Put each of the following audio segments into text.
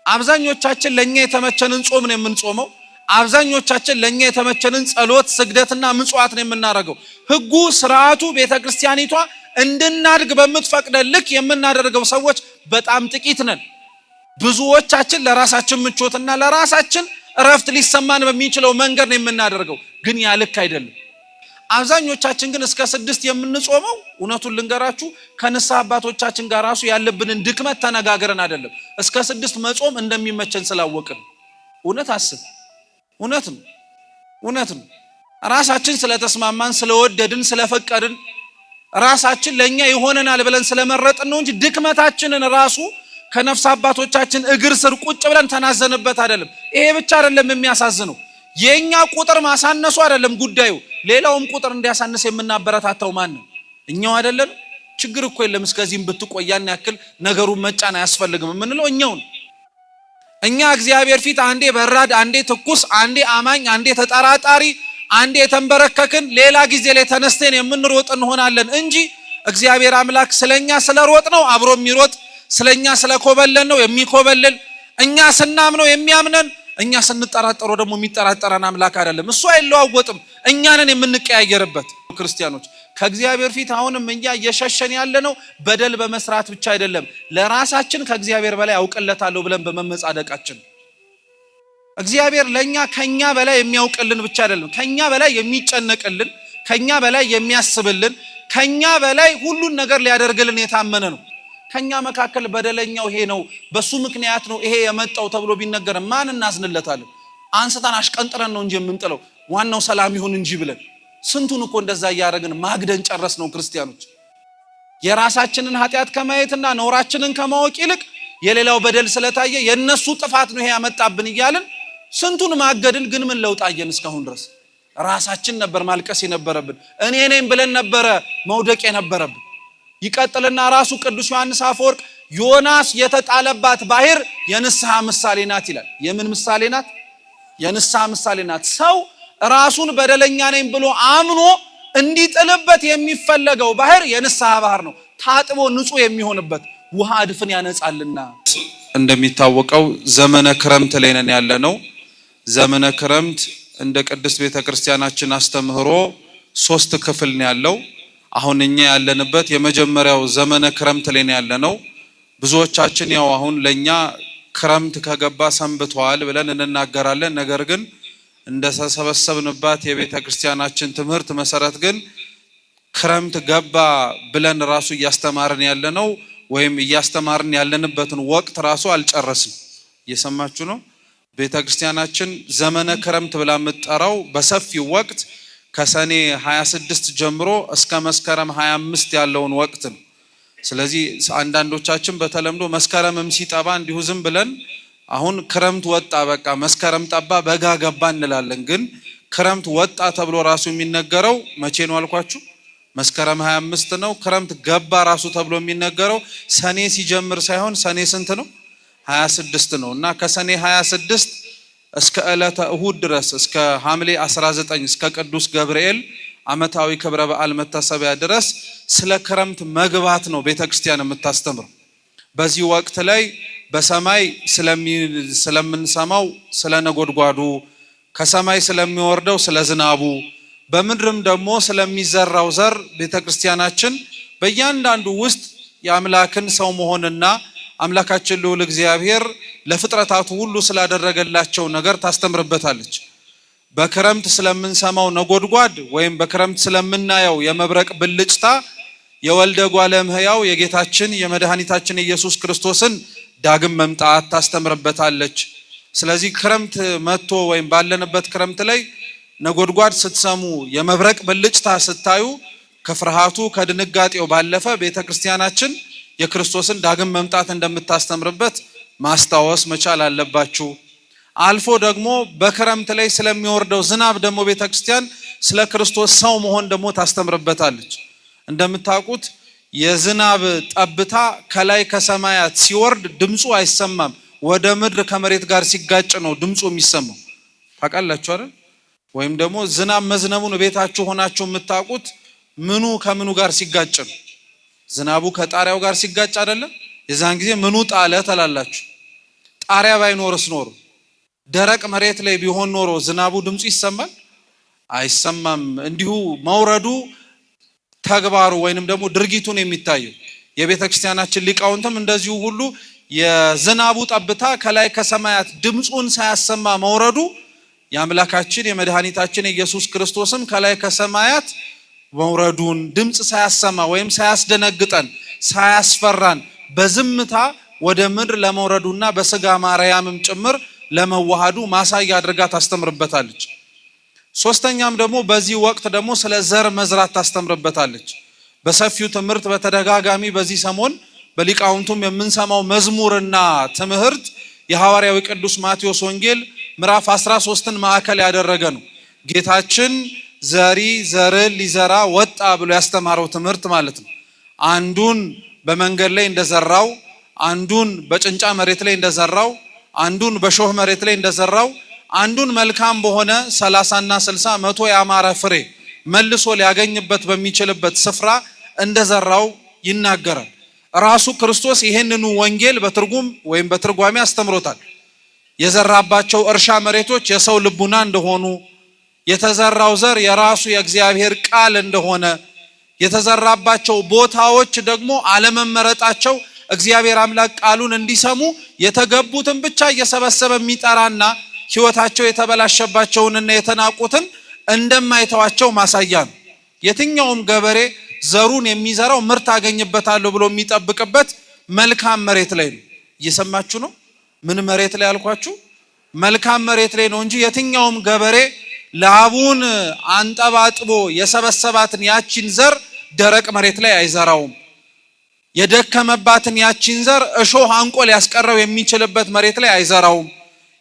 አብዛኞቻችን ለኛ የተመቸንን ጾም ነው የምንጾመው። አብዛኞቻችን ለኛ የተመቸንን ጸሎት፣ ስግደትና ምጽዋት ነው የምናደርገው። ህጉ ስርዓቱ ቤተክርስቲያኒቷ እንድናድግ በምትፈቅደን ልክ የምናደርገው ሰዎች በጣም ጥቂት ነን። ብዙዎቻችን ለራሳችን ምቾትና ለራሳችን እረፍት ሊሰማን በሚችለው መንገድ ነው የምናደርገው። ግን ያ ልክ አይደለም። አብዛኞቻችን ግን እስከ 6 የምንጾመው እውነቱን ልንገራችሁ ከንስሐ አባቶቻችን ጋር ራሱ ያለብንን ድክመት ተነጋግረን አይደለም። እስከ 6 መጾም እንደሚመቸን ስላወቅን እውነት አስብ እውነት ነው። ራሳችን ስለተስማማን ስለወደድን ስለፈቀድን ራሳችን ለኛ ይሆነናል ብለን ስለመረጥን ነው እንጂ ድክመታችንን ራሱ ከነፍስ አባቶቻችን እግር ስር ቁጭ ብለን ተናዘንበት አይደለም። ይሄ ብቻ አይደለም የሚያሳዝነው፣ የኛ ቁጥር ማሳነሱ አይደለም ጉዳዩ። ሌላውም ቁጥር እንዲያሳንስ የምናበረታታው ማን ነው? እኛው አይደለም? ችግር እኮ የለም እስከዚህም ብትቆያን ያክል ነገሩን መጫን አያስፈልግም የምንለው እኛው። እኛ እግዚአብሔር ፊት አንዴ በራድ፣ አንዴ ትኩስ፣ አንዴ አማኝ፣ አንዴ ተጠራጣሪ፣ አንዴ የተንበረከክን፣ ሌላ ጊዜ ላይ ተነስተን የምንሮጥ እንሆናለን እንጂ እግዚአብሔር አምላክ ስለኛ ስለሮጥ ነው አብሮ የሚሮጥ፣ ስለኛ ስለኮበለን ነው የሚኮበልን፣ እኛ ስናምነው የሚያምነን፣ እኛ ስንጠራጠረው ደግሞ የሚጠራጠረን አምላክ አይደለም። እሱ አይለዋወጥም፣ እኛ ነን የምንቀያየርበት። ክርስቲያኖች ከእግዚአብሔር ፊት አሁንም እኛ እየሸሸን ያለነው በደል በመስራት ብቻ አይደለም፣ ለራሳችን ከእግዚአብሔር በላይ አውቅለታለሁ ብለን በመመጻደቃችን። እግዚአብሔር ለኛ ከኛ በላይ የሚያውቅልን ብቻ አይደለም፣ ከኛ በላይ የሚጨነቅልን፣ ከኛ በላይ የሚያስብልን፣ ከኛ በላይ ሁሉን ነገር ሊያደርግልን የታመነ ነው። ከኛ መካከል በደለኛው ይሄ ነው፣ በሱ ምክንያት ነው ይሄ የመጣው ተብሎ ቢነገር ማን እናዝንለታለን? አንስተን አሽቀንጥረን ነው እንጂ የምንጥለው ዋናው ሰላም ይሁን እንጂ ብለን ስንቱን እኮ እንደዛ ያያረግን ማግደን ጨረስ ነው። ክርስቲያኖች የራሳችንን ኃጢያት ከማየትና ነውራችንን ከማወቅ ይልቅ የሌላው በደል ስለታየ የነሱ ጥፋት ነው ይሄ ያመጣብን እያልን ስንቱን ማገድን። ግን ምን ለውጥ አየን? እስካሁን ድረስ ራሳችን ነበር ማልቀስ የነበረብን፣ እኔ ነኝ ብለን ነበረ መውደቅ የነበረብን። ይቀጥልና ራሱ ቅዱስ ዮሐንስ አፈወርቅ ዮናስ የተጣለባት ባህር የንስሐ ምሳሌ ናት ይላል። የምን ምሳሌ ናት? የንስሐ ምሳሌ ናት። ሰው ራሱን በደለኛ ነኝ ብሎ አምኖ እንዲጥልበት የሚፈለገው ባህር የንስሐ ባህር ነው። ታጥቦ ንጹህ የሚሆንበት ውሃ እድፍን ያነጻልና። እንደሚታወቀው ዘመነ ክረምት ላይ ነን ያለነው። ዘመነ ክረምት እንደ ቅድስት ቤተክርስቲያናችን አስተምህሮ 3 ክፍል ነው ያለው። አሁን እኛ ያለንበት የመጀመሪያው ዘመነ ክረምት ላይ ነው ያለነው። ብዙዎቻችን ያው አሁን ለኛ ክረምት ከገባ ሰንብቷል ብለን እንናገራለን። ነገር ግን እንደተሰበሰብንባት የቤተክርስቲያናችን ትምህርት መሰረት ግን ክረምት ገባ ብለን ራሱ እያስተማርን ያለነው ወይም እያስተማርን ያለንበትን ወቅት ራሱ አልጨረስም። እየሰማችሁ ነው? ቤተክርስቲያናችን ዘመነ ክረምት ብላ የምትጠራው በሰፊው ወቅት ከሰኔ 26 ጀምሮ እስከ መስከረም 25 ያለውን ወቅት ነው። ስለዚህ አንዳንዶቻችን በተለምዶ መስከረምም ሲጠባ እንዲሁ ዝም ብለን አሁን ክረምት ወጣ በቃ መስከረም ጠባ በጋ ገባ እንላለን። ግን ክረምት ወጣ ተብሎ ራሱ የሚነገረው መቼ ነው አልኳችሁ? መስከረም 25 ነው። ክረምት ገባ ራሱ ተብሎ የሚነገረው ሰኔ ሲጀምር ሳይሆን ሰኔ ስንት ነው? 26 ነው። እና ከሰኔ 26 እስከ ዕለተ እሁድ ድረስ እስከ ሐምሌ 19 እስከ ቅዱስ ገብርኤል ዓመታዊ ክብረ በዓል መታሰቢያ ድረስ ስለ ክረምት መግባት ነው ቤተክርስቲያን የምታስተምረው። በዚህ ወቅት ላይ በሰማይ ስለምንሰማው ስለ ነጎድጓዱ፣ ከሰማይ ስለሚወርደው ስለ ዝናቡ፣ በምድርም ደግሞ ስለሚዘራው ዘር ቤተክርስቲያናችን በእያንዳንዱ ውስጥ የአምላክን ሰው መሆንና አምላካችን ልዑል እግዚአብሔር ለፍጥረታቱ ሁሉ ስላደረገላቸው ነገር ታስተምርበታለች። በክረምት ስለምንሰማው ነጎድጓድ ወይም በክረምት ስለምናየው የመብረቅ ብልጭታ የወልደ እጓለ እመሕያው የጌታችን የመድኃኒታችን ኢየሱስ ክርስቶስን ዳግም መምጣት ታስተምርበታለች። ስለዚህ ክረምት መጥቶ ወይም ባለንበት ክረምት ላይ ነጎድጓድ ስትሰሙ የመብረቅ ብልጭታ ስታዩ ከፍርሃቱ ከድንጋጤው ባለፈ ቤተክርስቲያናችን የክርስቶስን ዳግም መምጣት እንደምታስተምርበት ማስታወስ መቻል አለባችሁ። አልፎ ደግሞ በክረምት ላይ ስለሚወርደው ዝናብ ደግሞ ቤተክርስቲያን ስለ ክርስቶስ ሰው መሆን ደግሞ ታስተምርበታለች። እንደምታውቁት የዝናብ ጠብታ ከላይ ከሰማያት ሲወርድ ድምፁ አይሰማም። ወደ ምድር ከመሬት ጋር ሲጋጭ ነው ድምፁ የሚሰማው። ታውቃላችሁ አይደል? ወይም ደግሞ ዝናብ መዝነቡን ቤታችሁ ሆናችሁ የምታውቁት ምኑ ከምኑ ጋር ሲጋጭ ነው? ዝናቡ ከጣሪያው ጋር ሲጋጭ አይደለም? የዛን ጊዜ ምኑ ጣለ ተላላችሁ። ጣሪያ ባይኖርስ ኖሮ ደረቅ መሬት ላይ ቢሆን ኖሮ ዝናቡ ድምፁ ይሰማል? አይሰማም። እንዲሁ መውረዱ ተግባሩ ወይንም ደግሞ ድርጊቱን የሚታየው የቤተክርስቲያናችን ሊቃውንትም እንደዚሁ ሁሉ የዝናቡ ጠብታ ከላይ ከሰማያት ድምፁን ሳያሰማ መውረዱ የአምላካችን የመድኃኒታችን ኢየሱስ ክርስቶስም ከላይ ከሰማያት መውረዱን ድምፅ ሳያሰማ ወይም ሳያስደነግጠን ሳያስፈራን በዝምታ ወደ ምድር ለመውረዱና በስጋ ማርያምም ጭምር ለመዋሃዱ ማሳያ አድርጋ ታስተምርበታለች። ሶስተኛም ደግሞ በዚህ ወቅት ደግሞ ስለ ዘር መዝራት ታስተምርበታለች። በሰፊው ትምህርት በተደጋጋሚ በዚህ ሰሞን በሊቃውንቱም የምንሰማው መዝሙርና ትምህርት የሐዋርያው ቅዱስ ማቴዎስ ወንጌል ምዕራፍ 13ን ማዕከል ያደረገ ነው። ጌታችን ዘሪ ዘርን ሊዘራ ወጣ ብሎ ያስተማረው ትምህርት ማለት ነው። አንዱን በመንገድ ላይ እንደዘራው፣ አንዱን በጭንጫ መሬት ላይ እንደዘራው፣ አንዱን በሾህ መሬት ላይ እንደዘራው፣ አንዱን መልካም በሆነ 30ና 60 100 ያማረ ፍሬ መልሶ ሊያገኝበት በሚችልበት ስፍራ እንደዘራው ይናገራል። ራሱ ክርስቶስ ይሄንኑ ወንጌል በትርጉም ወይም በትርጓሜ አስተምሮታል። የዘራባቸው እርሻ መሬቶች የሰው ልቡና እንደሆኑ፣ የተዘራው ዘር የራሱ የእግዚአብሔር ቃል እንደሆነ፣ የተዘራባቸው ቦታዎች ደግሞ አለመመረጣቸው እግዚአብሔር አምላክ ቃሉን እንዲሰሙ የተገቡትን ብቻ እየሰበሰበ የሚጠራና ሕይወታቸው የተበላሸባቸውንና የተናቁትን እንደማይተዋቸው ማሳያ ነው። የትኛውም ገበሬ ዘሩን የሚዘራው ምርት አገኝበታለሁ ብሎ የሚጠብቅበት መልካም መሬት ላይ ነው። እየሰማችሁ ነው? ምን መሬት ላይ አልኳችሁ? መልካም መሬት ላይ ነው እንጂ የትኛውም ገበሬ ላቡን አንጠባጥቦ የሰበሰባትን ያቺን ዘር ደረቅ መሬት ላይ አይዘራውም። የደከመባትን ያቺን ዘር እሾህ አንቆ ሊያስቀረው የሚችልበት መሬት ላይ አይዘራውም።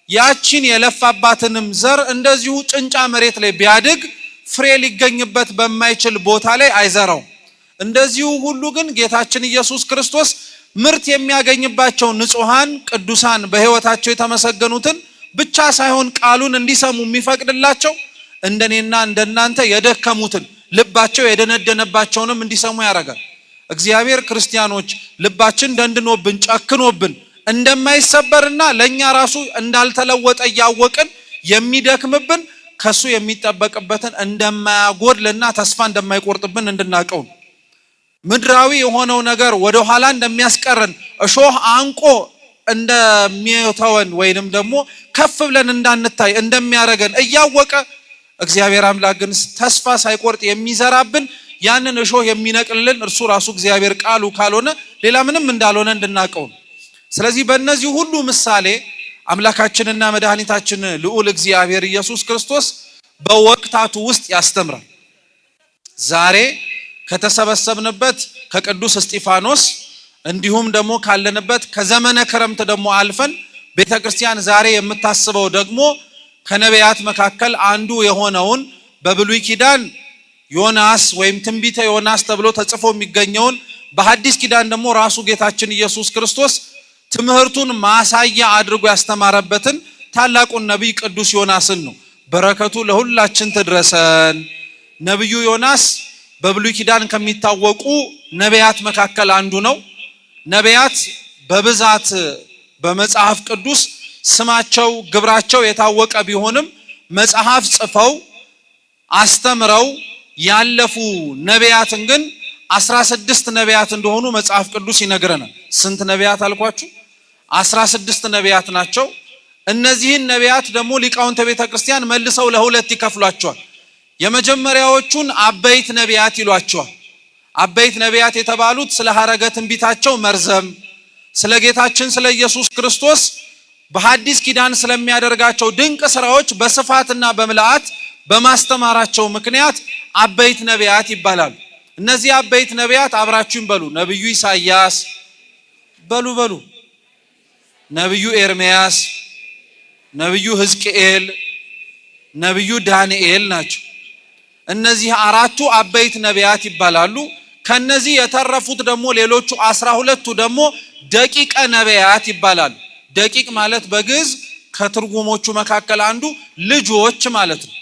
ያቺን የለፋባትንም ዘር እንደዚሁ ጭንጫ መሬት ላይ ቢያድግ ፍሬ ሊገኝበት በማይችል ቦታ ላይ አይዘራው። እንደዚሁ ሁሉ ግን ጌታችን ኢየሱስ ክርስቶስ ምርት የሚያገኝባቸው ንጹሃን ቅዱሳን በሕይወታቸው የተመሰገኑትን ብቻ ሳይሆን ቃሉን እንዲሰሙ የሚፈቅድላቸው እንደኔና እንደናንተ የደከሙትን ልባቸው የደነደነባቸውንም እንዲሰሙ ያደርጋል። እግዚአብሔር ክርስቲያኖች ልባችን ደንድኖብን ጨክኖብን እንደማይሰበርና ለኛ ራሱ እንዳልተለወጠ ያወቅን የሚደክምብን ከሱ የሚጠበቅበትን እንደማያጎድልና ተስፋ እንደማይቆርጥብን እንድናቀው ምድራዊ የሆነው ነገር ወደ ኋላ እንደሚያስቀረን እሾህ አንቆ እንደሚተወን ወይንም ደግሞ ከፍ ብለን እንዳንታይ እንደሚያረገን እያወቀ እግዚአብሔር አምላክ ግን ተስፋ ሳይቆርጥ የሚዘራብን ያንን እሾህ የሚነቅልልን እርሱ ራሱ እግዚአብሔር ቃሉ ካልሆነ ሌላ ምንም እንዳልሆነ እንድናቀው። ስለዚህ በእነዚህ ሁሉ ምሳሌ አምላካችንና መድኃኒታችን ልዑል እግዚአብሔር ኢየሱስ ክርስቶስ በወቅታቱ ውስጥ ያስተምራል። ዛሬ ከተሰበሰብንበት ከቅዱስ እስጢፋኖስ እንዲሁም ደግሞ ካለንበት ከዘመነ ክረምት ደግሞ አልፈን ቤተክርስቲያን ዛሬ የምታስበው ደግሞ ከነቢያት መካከል አንዱ የሆነውን በብሉይ ኪዳን ዮናስ ወይም ትንቢተ ዮናስ ተብሎ ተጽፎ የሚገኘውን በሐዲስ ኪዳን ደግሞ ራሱ ጌታችን ኢየሱስ ክርስቶስ ትምህርቱን ማሳያ አድርጎ ያስተማረበትን ታላቁን ነቢይ ቅዱስ ዮናስን ነው። በረከቱ ለሁላችን ትድረሰን። ነቢዩ ዮናስ በብሉይ ኪዳን ከሚታወቁ ነቢያት መካከል አንዱ ነው። ነቢያት በብዛት በመጽሐፍ ቅዱስ ስማቸው ግብራቸው የታወቀ ቢሆንም መጽሐፍ ጽፈው አስተምረው ያለፉ ነቢያትን ግን 16 ነቢያት እንደሆኑ መጽሐፍ ቅዱስ ይነግረናል። ስንት ነቢያት አልኳችሁ? 16 ነቢያት ናቸው። እነዚህን ነቢያት ደግሞ ሊቃውንተ ቤተክርስቲያን መልሰው ለሁለት ይከፍሏቸዋል። የመጀመሪያዎቹን አበይት ነቢያት ይሏቸዋል። አበይት ነቢያት የተባሉት ስለ ሐረገ ትንቢታቸው መርዘም፣ ስለ ጌታችን ስለ ኢየሱስ ክርስቶስ በሐዲስ ኪዳን ስለሚያደርጋቸው ድንቅ ስራዎች በስፋትና በምልአት በማስተማራቸው ምክንያት አበይት ነቢያት ይባላሉ። እነዚህ አበይት ነቢያት አብራችሁን በሉ። ነብዩ ኢሳይያስ በሉ፣ ነብዩ ኤርምያስ፣ ነብዩ ሕዝቅኤል፣ ነብዩ ዳንኤል ናቸው። እነዚህ አራቱ አበይት ነቢያት ይባላሉ። ከነዚህ የተረፉት ደግሞ ሌሎቹ 12ቱ ደግሞ ደቂቀ ነቢያት ይባላሉ። ደቂቅ ማለት በግዕዝ ከትርጉሞቹ መካከል አንዱ ልጆች ማለት ነው።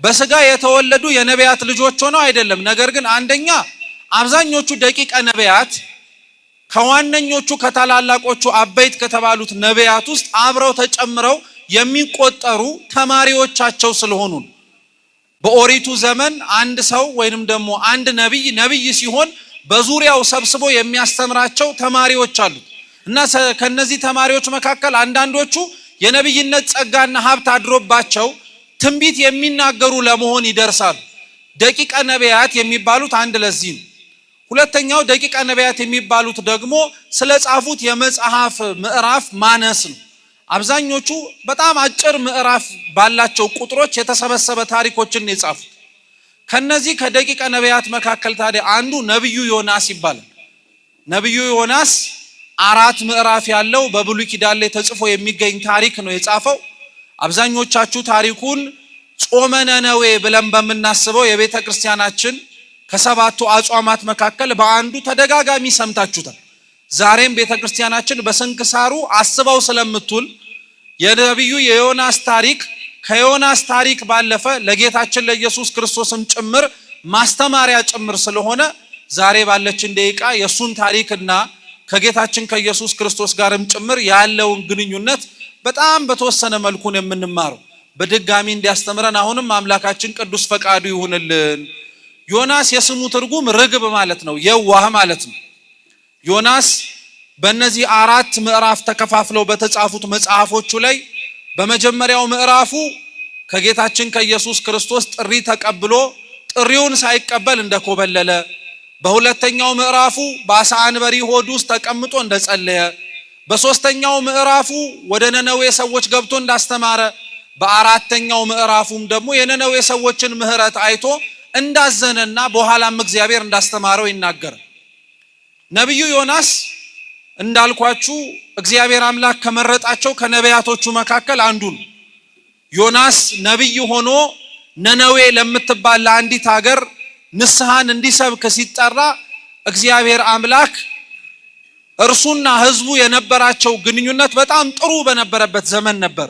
በስጋ የተወለዱ የነቢያት ልጆች ሆነው አይደለም። ነገር ግን አንደኛ አብዛኞቹ ደቂቀ ነቢያት ከዋነኞቹ ከታላላቆቹ አበይት ከተባሉት ነቢያት ውስጥ አብረው ተጨምረው የሚቆጠሩ ተማሪዎቻቸው ስለሆኑ በኦሪቱ ዘመን አንድ ሰው ወይንም ደግሞ አንድ ነብይ ሲሆን በዙሪያው ሰብስቦ የሚያስተምራቸው ተማሪዎች አሉ እና ከነዚህ ተማሪዎች መካከል አንዳንዶቹ የነብይነት ጸጋና ሀብት አድሮባቸው ትንቢት የሚናገሩ ለመሆን ይደርሳሉ። ደቂቀ ነቢያት የሚባሉት አንድ ለዚህ ነው። ሁለተኛው ደቂቀ ነቢያት የሚባሉት ደግሞ ስለጻፉት የመጽሐፍ ምዕራፍ ማነስ ነው። አብዛኞቹ በጣም አጭር ምዕራፍ ባላቸው ቁጥሮች የተሰበሰበ ታሪኮችን የጻፉት። ከነዚህ ከደቂቀ ነቢያት መካከል ታዲያ አንዱ ነብዩ ዮናስ ይባላል። ነብዩ ዮናስ 4 ምዕራፍ ያለው በብሉይ ኪዳን ላይ ተጽፎ የሚገኝ ታሪክ ነው የጻፈው። አብዛኞቻችሁ ታሪኩን ጾመ ነነዌ ብለን በመናስበው የቤተ ክርስቲያናችን ከሰባቱ አጽዋማት መካከል በአንዱ ተደጋጋሚ ሰምታችሁታል። ዛሬም ቤተ ክርስቲያናችን በስንክሳሩ አስበው ስለምትውል የነብዩ የዮናስ ታሪክ ከዮናስ ታሪክ ባለፈ ለጌታችን ለኢየሱስ ክርስቶስም ጭምር ማስተማሪያ ጭምር ስለሆነ ዛሬ ባለችን ደቂቃ የሱን ታሪክና ከጌታችን ከኢየሱስ ክርስቶስ ጋርም ጭምር ያለውን ግንኙነት በጣም በተወሰነ መልኩ ነው የምንማረው። በድጋሚ እንዲያስተምረን አሁንም አምላካችን ቅዱስ ፈቃዱ ይሁንልን። ዮናስ የስሙ ትርጉም ርግብ ማለት ነው፣ የዋህ ማለት ነው። ዮናስ በእነዚህ 4 ምዕራፍ ተከፋፍለው በተጻፉት መጽሐፎቹ ላይ በመጀመሪያው ምዕራፉ ከጌታችን ከኢየሱስ ክርስቶስ ጥሪ ተቀብሎ ጥሪውን ሳይቀበል እንደኮበለለ፣ በሁለተኛው ምዕራፉ በአሳ አንበሪ ሆድ ውስጥ ተቀምጦ እንደጸለየ፣ በሶስተኛው ምዕራፉ ወደ ነነዌ ሰዎች ገብቶ እንዳስተማረ፣ በአራተኛው ምዕራፉም ደግሞ የነነዌ ሰዎችን ምህረት አይቶ እንዳዘነና በኋላም እግዚአብሔር እንዳስተማረው ይናገራል። ነብዩ ዮናስ እንዳልኳችሁ እግዚአብሔር አምላክ ከመረጣቸው ከነቢያቶቹ መካከል አንዱ ነው። ዮናስ ነብይ ሆኖ ነነዌ ለምትባል ለአንዲት ሀገር ንስሐን እንዲሰብክ ሲጠራ እግዚአብሔር አምላክ እርሱና ህዝቡ የነበራቸው ግንኙነት በጣም ጥሩ በነበረበት ዘመን ነበር።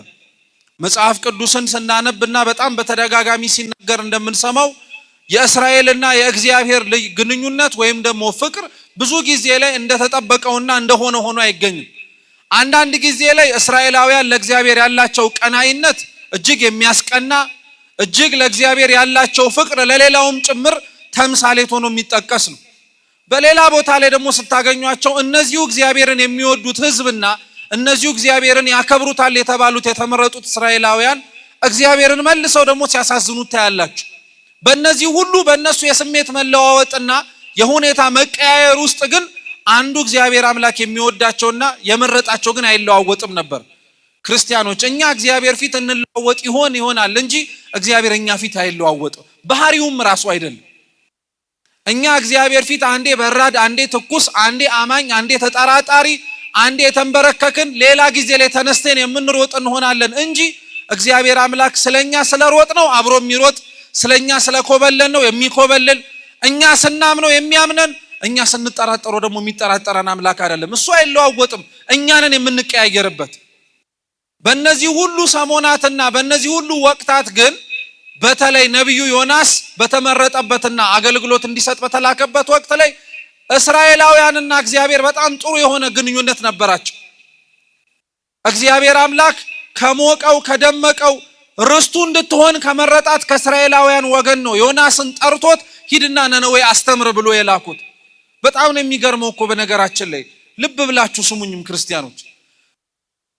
መጽሐፍ ቅዱስን ስናነብና በጣም በተደጋጋሚ ሲነገር እንደምንሰማው የእስራኤልና የእግዚአብሔር ግንኙነት ወይም ደግሞ ፍቅር ብዙ ጊዜ ላይ እንደተጠበቀውና እንደሆነ ሆኖ አይገኝም። አንዳንድ ጊዜ ላይ እስራኤላውያን ለእግዚአብሔር ያላቸው ቀናይነት እጅግ የሚያስቀና፣ እጅግ ለእግዚአብሔር ያላቸው ፍቅር ለሌላውም ጭምር ተምሳሌት ሆኖ የሚጠቀስ ነው። በሌላ ቦታ ላይ ደግሞ ስታገኟቸው እነዚሁ እግዚአብሔርን የሚወዱት ህዝብና እነዚሁ እግዚአብሔርን ያከብሩታል የተባሉት የተመረጡት እስራኤላውያን እግዚአብሔርን መልሰው ደግሞ ሲያሳዝኑት ታያላችሁ። በእነዚህ ሁሉ በእነሱ የስሜት መለዋወጥና የሁኔታ መቀያየር ውስጥ ግን አንዱ እግዚአብሔር አምላክ የሚወዳቸውና የመረጣቸው ግን አይለዋወጥም ነበር። ክርስቲያኖች እኛ እግዚአብሔር ፊት እንለዋወጥ ይሆናል እንጂ እግዚአብሔር እኛ ፊት አይለዋወጥም። ባህሪውም ራሱ አይደለም። እኛ እግዚአብሔር ፊት አንዴ በራድ፣ አንዴ ትኩስ፣ አንዴ አማኝ፣ አንዴ ተጠራጣሪ፣ አንዴ የተንበረከክን፣ ሌላ ጊዜ ላይ ተነስተን የምንሮጥ እንሆናለን እንጂ እግዚአብሔር አምላክ ስለኛ ስለሮጥ ነው አብሮ የሚሮጥ፣ ስለኛ ስለኮበለን ነው የሚኮበልን፣ እኛ ስናምነው የሚያምነን፣ እኛ ስንጠራጠረው ደግሞ የሚጠራጠረን አምላክ አይደለም። እሱ አይለዋወጥም፣ እኛንን የምንቀያየርበት። በእነዚህ ሁሉ ሰሞናትና በእነዚህ ሁሉ ወቅታት ግን በተለይ ነብዩ ዮናስ በተመረጠበትና አገልግሎት እንዲሰጥ በተላከበት ወቅት ላይ እስራኤላውያንና እግዚአብሔር በጣም ጥሩ የሆነ ግንኙነት ነበራቸው። እግዚአብሔር አምላክ ከሞቀው ከደመቀው ርስቱ እንድትሆን ከመረጣት ከእስራኤላውያን ወገን ነው ዮናስን ጠርቶት ሂድና ነነዌ አስተምር ብሎ የላኩት። በጣም ነው የሚገርመው እኮ በነገራችን ላይ ልብ ብላችሁ ስሙኝም ክርስቲያኖች፣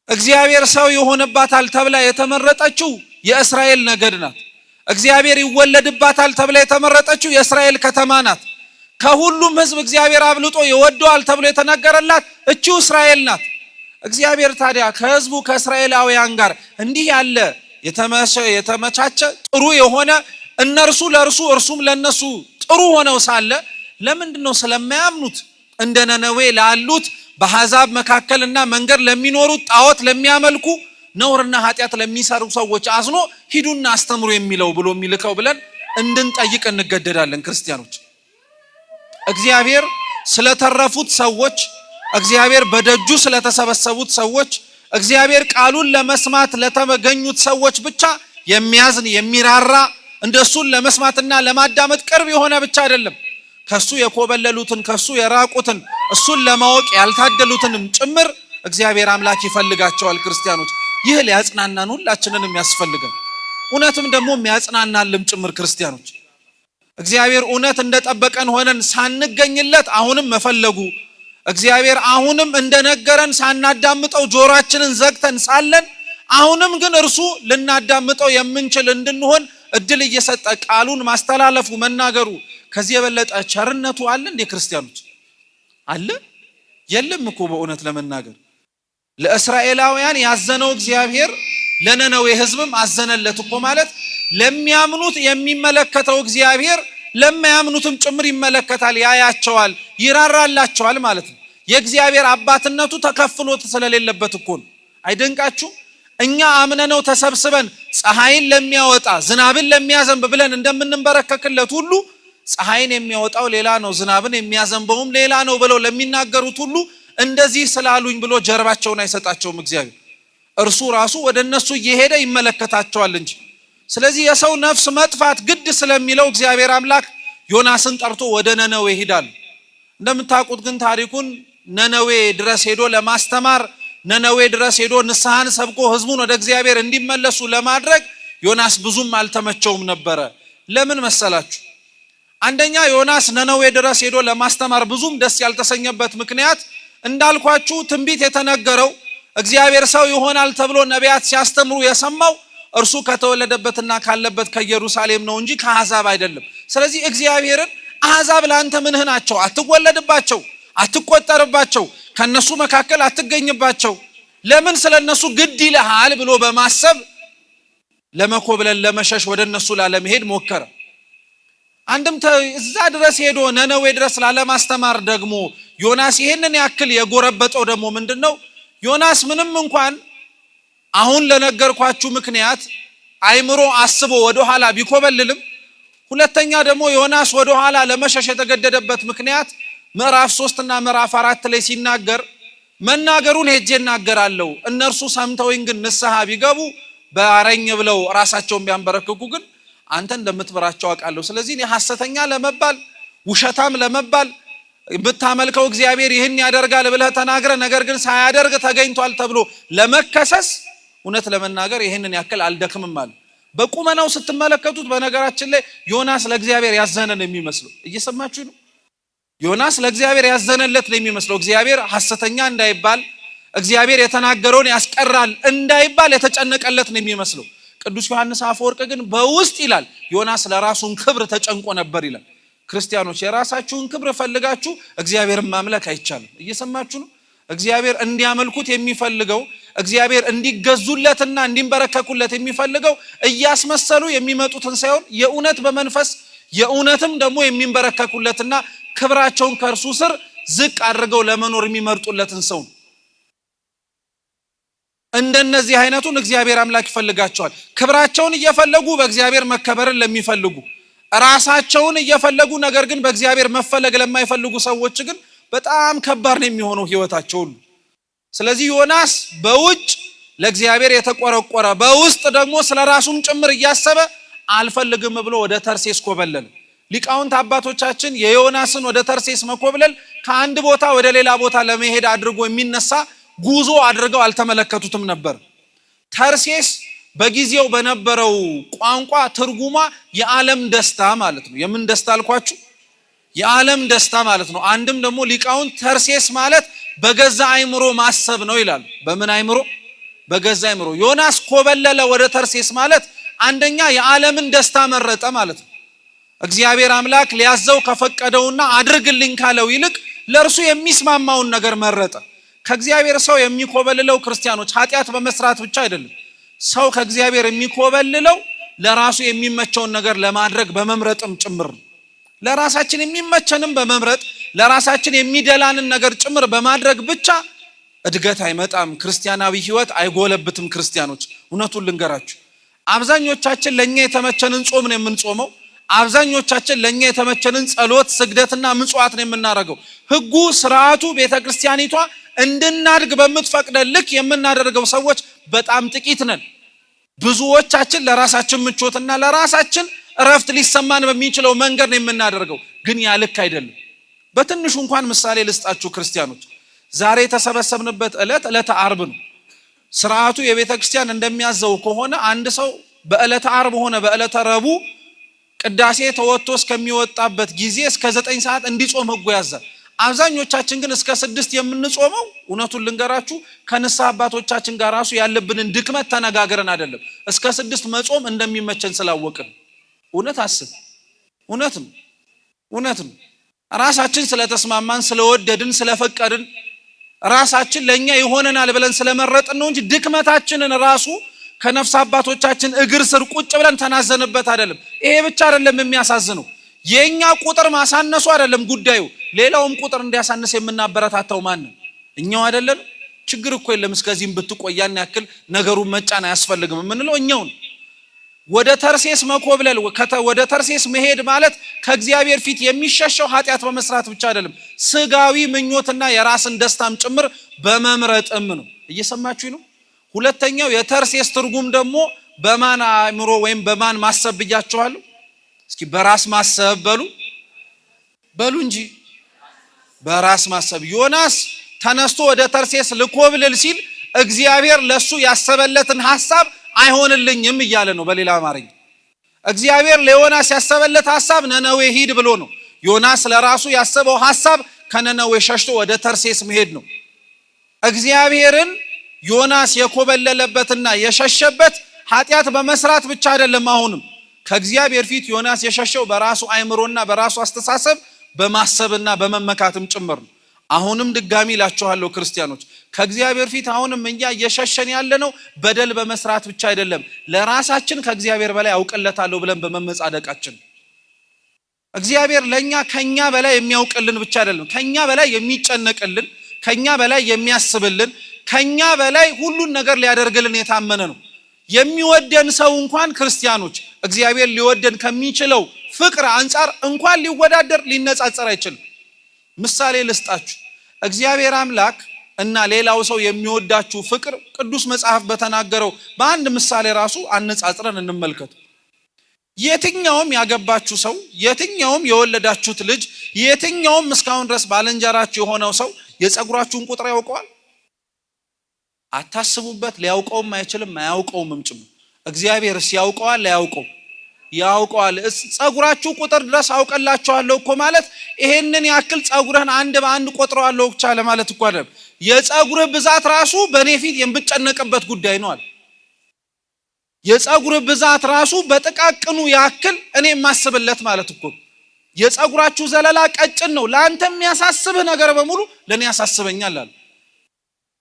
እግዚአብሔር ሰው የሆነባታል ተብላ የተመረጠችው የእስራኤል ነገድ ናት። እግዚአብሔር ይወለድባታል ተብላ የተመረጠችው የእስራኤል ከተማ ናት። ከሁሉም ህዝብ እግዚአብሔር አብልጦ ይወደዋል ተብሎ የተነገረላት እቺው እስራኤል ናት። እግዚአብሔር ታዲያ ከህዝቡ ከእስራኤላውያን ጋር እንዲህ ያለ የተመቻቸ ጥሩ የሆነ እነርሱ ለእርሱ እርሱም ለነሱ ጥሩ ሆነው ሳለ ለምንድነው ስለማያምኑት እንደ ነነዌ ላሉት በአሕዛብ መካከልና መንገድ ለሚኖሩት ጣዖት ለሚያመልኩ ነውርና ኃጢአት ለሚሰሩ ሰዎች አዝኖ ሂዱና አስተምሩ የሚለው ብሎ የሚልከው ብለን እንድንጠይቅ እንገደዳለን። ክርስቲያኖች እግዚአብሔር ስለተረፉት ሰዎች፣ እግዚአብሔር በደጁ ስለተሰበሰቡት ሰዎች፣ እግዚአብሔር ቃሉን ለመስማት ለተገኙት ሰዎች ብቻ የሚያዝን የሚራራ እንደሱን ለመስማትና ለማዳመጥ ቅርብ የሆነ ብቻ አይደለም። ከሱ የኮበለሉትን ከሱ የራቁትን እሱን ለማወቅ ያልታደሉትንም ጭምር እግዚአብሔር አምላክ ይፈልጋቸዋል። ክርስቲያኖች ይህ ሊያጽናናን ሁላችንንም ያስፈልጋል። እውነትም ደግሞ የሚያጽናናልም ጭምር ክርስቲያኖች እግዚአብሔር እውነት እንደጠበቀን ሆነን ሳንገኝለት አሁንም መፈለጉ እግዚአብሔር አሁንም እንደነገረን ሳናዳምጠው ጆሮአችንን ዘግተን ሳለን አሁንም ግን እርሱ ልናዳምጠው የምንችል እንድንሆን እድል እየሰጠ ቃሉን ማስተላለፉ መናገሩ ከዚህ የበለጠ ቸርነቱ አለ እንዴ ክርስቲያኖች? አለ? የለም እኮ በእውነት ለመናገር ለእስራኤላውያን ያዘነው እግዚአብሔር ለነነዌ ሕዝብም አዘነለት እኮ ማለት ለሚያምኑት የሚመለከተው እግዚአብሔር ለማያምኑትም ጭምር ይመለከታል፣ ያያቸዋል፣ ይራራላቸዋል ማለት ነው። የእግዚአብሔር አባትነቱ ተከፍሎት ስለሌለበት እኮ ነው። አይደንቃችሁ? እኛ አምነነው ተሰብስበን ፀሐይን ለሚያወጣ ዝናብን ለሚያዘንብ ብለን እንደምንበረከክለት ሁሉ ፀሐይን የሚያወጣው ሌላ ነው ዝናብን የሚያዘንበውም ሌላ ነው ብለው ለሚናገሩት ሁሉ እንደዚህ ስላሉኝ ብሎ ጀርባቸውን አይሰጣቸውም እግዚአብሔር። እርሱ ራሱ ወደ እነሱ እየሄደ ይመለከታቸዋል እንጂ። ስለዚህ የሰው ነፍስ መጥፋት ግድ ስለሚለው እግዚአብሔር አምላክ ዮናስን ጠርቶ ወደ ነነዌ ይሄዳል። እንደምታውቁት ግን ታሪኩን ነነዌ ድረስ ሄዶ ለማስተማር ነነዌ ድረስ ሄዶ ንስሐን ሰብኮ ህዝቡን ወደ እግዚአብሔር እንዲመለሱ ለማድረግ ዮናስ ብዙም አልተመቸውም ነበረ። ለምን መሰላችሁ? አንደኛ ዮናስ ነነዌ ድረስ ሄዶ ለማስተማር ብዙም ደስ ያልተሰኘበት ምክንያት እንዳልኳችሁ ትንቢት የተነገረው እግዚአብሔር ሰው ይሆናል ተብሎ ነቢያት ሲያስተምሩ የሰማው እርሱ ከተወለደበትና ካለበት ከኢየሩሳሌም ነው እንጂ ከአሕዛብ አይደለም። ስለዚህ እግዚአብሔርን አሕዛብ ለአንተ ምንህ ናቸው? አትወለድባቸው፣ አትቆጠርባቸው፣ ከነሱ መካከል አትገኝባቸው፣ ለምን ስለነሱ ግድ ይልሃል ብሎ በማሰብ ለመኮብለል ለመሸሽ ወደ እነሱ ላለመሄድ ሞከረ። አንድም እዛ ድረስ ሄዶ ነነዌ ድረስ ላለማስተማር ደግሞ ዮናስ ይሄንን ያክል የጎረበጠው ደግሞ ምንድነው? ዮናስ ምንም እንኳን አሁን ለነገርኳችሁ ምክንያት አይምሮ አስቦ ወደ ኋላ ቢኮበልልም ሁለተኛ ደግሞ ዮናስ ወደ ኋላ ለመሸሽ የተገደደበት ምክንያት ምዕራፍ 3 እና ምዕራፍ 4 ላይ ሲናገር መናገሩን ሄጄ እናገራለሁ እነርሱ ሰምተውኝ ግን ንስሐ ቢገቡ በአረኝ ብለው ራሳቸውን ቢያንበረክኩ ግን አንተ እንደምትበራቸው አውቃለሁ። ስለዚህ እኔ ሐሰተኛ ለመባል ውሸታም ለመባል ብታመልከው እግዚአብሔር ይህን ያደርጋል ብለህ ተናግረ ነገር ግን ሳያደርግ ተገኝቷል ተብሎ ለመከሰስ እውነት ለመናገር ይህንን ያክል አልደክምም አለ። በቁመናው ስትመለከቱት በነገራችን ላይ ዮናስ ለእግዚአብሔር ያዘነን የሚመስለው እየሰማችሁ ነው። ዮናስ ለእግዚአብሔር ያዘነለት ነው የሚመስለው። እግዚአብሔር ሐሰተኛ እንዳይባል እግዚአብሔር የተናገረውን ያስቀራል እንዳይባል የተጨነቀለት ነው የሚመስለው። ቅዱስ ዮሐንስ አፈወርቅ ግን በውስጥ ይላል ዮናስ ለራሱን ክብር ተጨንቆ ነበር ይላል። ክርስቲያኖች የራሳችሁን ክብር ፈልጋችሁ እግዚአብሔርን ማምለክ አይቻልም። እየሰማችሁ ነው። እግዚአብሔር እንዲያመልኩት የሚፈልገው እግዚአብሔር እንዲገዙለትና እንዲንበረከኩለት የሚፈልገው እያስመሰሉ የሚመጡትን ሳይሆን የእውነት በመንፈስ የእውነትም ደግሞ የሚንበረከኩለትና ክብራቸውን ከእርሱ ስር ዝቅ አድርገው ለመኖር የሚመርጡለትን ሰው ነው። እንደነዚህ አይነቱን እግዚአብሔር አምላክ ይፈልጋቸዋል። ክብራቸውን እየፈለጉ በእግዚአብሔር መከበርን ለሚፈልጉ ራሳቸውን እየፈለጉ ነገር ግን በእግዚአብሔር መፈለግ ለማይፈልጉ ሰዎች ግን በጣም ከባድ ነው የሚሆነው ህይወታቸው ሁሉ። ስለዚህ ዮናስ በውጭ ለእግዚአብሔር የተቆረቆረ በውስጥ ደግሞ ስለራሱም ጭምር እያሰበ አልፈልግም ብሎ ወደ ተርሴስ ኮበለለ። ሊቃውንት አባቶቻችን የዮናስን ወደ ተርሴስ መኮብለል ከአንድ ቦታ ወደ ሌላ ቦታ ለመሄድ አድርጎ የሚነሳ ጉዞ አድርገው አልተመለከቱትም ነበር። ተርሴስ በጊዜው በነበረው ቋንቋ ትርጉማ የዓለም ደስታ ማለት ነው። የምን ደስታ አልኳችሁ? የዓለም ደስታ ማለት ነው። አንድም ደግሞ ሊቃውንት ተርሴስ ማለት በገዛ አይምሮ ማሰብ ነው ይላሉ። በምን አይምሮ? በገዛ አይምሮ። ዮናስ ኮበለለ ወደ ተርሴስ ማለት አንደኛ የዓለምን ደስታ መረጠ ማለት ነው። እግዚአብሔር አምላክ ሊያዘው ከፈቀደውና አድርግልኝ ካለው ይልቅ ለእርሱ የሚስማማውን ነገር መረጠ። ከእግዚአብሔር ሰው የሚኮበልለው ክርስቲያኖች ኃጢአት በመስራት ብቻ አይደለም። ሰው ከእግዚአብሔር የሚኮበልለው ለራሱ የሚመቸውን ነገር ለማድረግ በመምረጥም ጭምር። ለራሳችን የሚመቸንም በመምረጥ ለራሳችን የሚደላንን ነገር ጭምር በማድረግ ብቻ እድገት አይመጣም። ክርስቲያናዊ ህይወት አይጎለብትም። ክርስቲያኖች እውነቱን ልንገራችሁ፣ አብዛኞቻችን ለኛ የተመቸንን ጾም ነው የምንጾመው። አብዛኞቻችን ለኛ የተመቸንን ጸሎት፣ ስግደትና ምጽዋት ነው የምናደርገው። ህጉ፣ ስርዓቱ፣ ቤተክርስቲያኒቷ እንድናድግ በምትፈቅደን ልክ የምናደርገው ሰዎች በጣም ጥቂት ነን። ብዙዎቻችን ለራሳችን ምቾትና ለራሳችን እረፍት ሊሰማን በሚችለው መንገድ ነው የምናደርገው። ግን ያ ልክ አይደለም። በትንሹ እንኳን ምሳሌ ልስጣችሁ ክርስቲያኖች። ዛሬ የተሰበሰብንበት ዕለተ ዓርብ ነው። ስርዓቱ የቤተ ክርስቲያን እንደሚያዘው ከሆነ አንድ ሰው በዕለተ ዓርብ ሆነ በዕለተ ረቡዕ ቅዳሴ ተወጥቶ እስከሚወጣበት ጊዜ እስከ 9 ሰዓት እንዲጾም ሕጉ ያዛል። አብዛኞቻችን ግን እስከ 6 የምንጾመው እውነቱን ልንገራችሁ ከንስሐ አባቶቻችን ጋር ራሱ ያለብንን ድክመት ተነጋግረን አይደለም፣ እስከ 6 መጾም እንደሚመቸን ስላወቅን። እውነት አስብ፣ እውነትም ራሳችን ስለተስማማን ስለወደድን ስለፈቀድን ራሳችን ለኛ ይሆነናል ብለን ስለመረጥን ነው እንጂ ድክመታችንን ራሱ ከነፍስ አባቶቻችን እግር ስር ቁጭ ብለን ተናዘንበት አይደለም። ይሄ ብቻ አይደለም የሚያሳዝነው፣ የኛ ቁጥር ማሳነሱ አይደለም ጉዳዩ። ሌላውም ቁጥር እንዲያሳንስ የምናበረታታው ማን ነው? እኛው አይደለም? ችግር እኮ የለም እስከዚህም ብትቆያን ያክል ነገሩን መጫን አያስፈልግም የምንለው እኛው ነው። ወደ ተርሴስ መኮብለል ወደ ተርሴስ መሄድ ማለት ከእግዚአብሔር ፊት የሚሸሸው ኃጢአት በመስራት ብቻ አይደለም፣ ስጋዊ ምኞትና የራስን ደስታም ጭምር በመምረጥም ነው። እየሰማችሁኝ ነው? ሁለተኛው የተርሴስ ትርጉም ደግሞ በማን አእምሮ ወይም በማን ማሰብ ብያችኋለሁ? እስኪ በራስ ማሰብ በሉ እንጂ በራስ ማሰብ። ዮናስ ተነስቶ ወደ ተርሴስ ልኮብልል ሲል እግዚአብሔር ለሱ ያሰበለትን ሐሳብ አይሆንልኝም እያለ ነው። በሌላ አማርኛ እግዚአብሔር ለዮናስ ያሰበለት ሐሳብ ነነዌ ሂድ ብሎ ነው። ዮናስ ለራሱ ያሰበው ሐሳብ ከነነዌ ሸሽቶ ወደ ተርሴስ መሄድ ነው። እግዚአብሔርን ዮናስ የኮበለለበትና የሸሸበት ኃጢአት በመስራት ብቻ አይደለም። አሁንም ከእግዚአብሔር ፊት ዮናስ የሸሸው በራሱ አእምሮና በራሱ አስተሳሰብ በማሰብና በመመካትም ጭምር ነው። አሁንም ድጋሚ እላችኋለሁ ክርስቲያኖች፣ ከእግዚአብሔር ፊት አሁንም እኛ እየሸሸን ያለነው በደል በመስራት ብቻ አይደለም፣ ለራሳችን ከእግዚአብሔር በላይ አውቅለታለሁ ብለን በመመጻደቃችን። እግዚአብሔር ለኛ ከኛ በላይ የሚያውቅልን ብቻ አይደለም፣ ከኛ በላይ የሚጨነቅልን፣ ከኛ በላይ የሚያስብልን፣ ከኛ በላይ ሁሉን ነገር ሊያደርግልን የታመነ ነው። የሚወደን ሰው እንኳን ክርስቲያኖች እግዚአብሔር ሊወደን ከሚችለው ፍቅር አንጻር እንኳን ሊወዳደር ሊነጻጸር አይችልም። ምሳሌ ልስጣችሁ። እግዚአብሔር አምላክ እና ሌላው ሰው የሚወዳችሁ ፍቅር ቅዱስ መጽሐፍ በተናገረው በአንድ ምሳሌ ራሱ አነጻጽረን እንመልከቱ። የትኛውም ያገባችሁ ሰው፣ የትኛውም የወለዳችሁት ልጅ፣ የትኛውም እስካሁን ድረስ ባልንጀራችሁ የሆነው ሰው የፀጉራችሁን ቁጥር ያውቀዋል? አታስቡበት። ሊያውቀውም አይችልም፣ አያውቀውምም ጭምር። እግዚአብሔርስ ያውቀዋል? ያውቀዋል። ፀጉራችሁ ቁጥር ድረስ አውቀላችኋለሁ እኮ ማለት ይሄንን ያክል ፀጉርህን አንድ በአንድ ቆጥረዋለሁ ብቻ ለማለት እኮ አይደለም። የፀጉርህ ብዛት ራሱ በእኔ ፊት የምጨነቅበት ጉዳይ ነው አለ። የፀጉርህ ብዛት ራሱ በጥቃቅኑ ያክል እኔ የማስብለት ማለት እኮ። የፀጉራችሁ ዘለላ ቀጭን ነው፣ ለአንተ የሚያሳስብህ ነገር በሙሉ ለእኔ ያሳስበኛል አለ።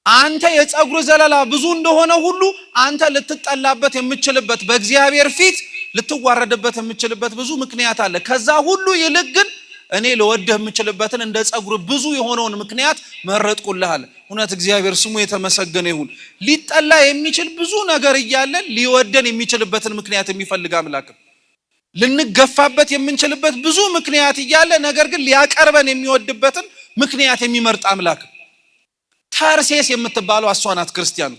አንተ የፀጉር ዘለላ ብዙ እንደሆነ ሁሉ አንተ ልትጠላበት የምችልበት በእግዚአብሔር ፊት ልትዋረድበት የምችልበት ብዙ ምክንያት አለ። ከዛ ሁሉ ይልቅ ግን እኔ ለወደህ የምችልበትን እንደ ፀጉር ብዙ የሆነውን ምክንያት መረጥኩልህ አለ። እውነት እግዚአብሔር ስሙ የተመሰገነ ይሁን። ሊጠላ የሚችል ብዙ ነገር እያለ ሊወደን የሚችልበትን ምክንያት የሚፈልግ አምላክ፣ ልንገፋበት የምንችልበት ብዙ ምክንያት እያለ ነገር ግን ሊያቀርበን የሚወድበትን ምክንያት የሚመርጥ አምላክ። ተርሴስ የምትባለው እሷ ናት ክርስቲያኑ።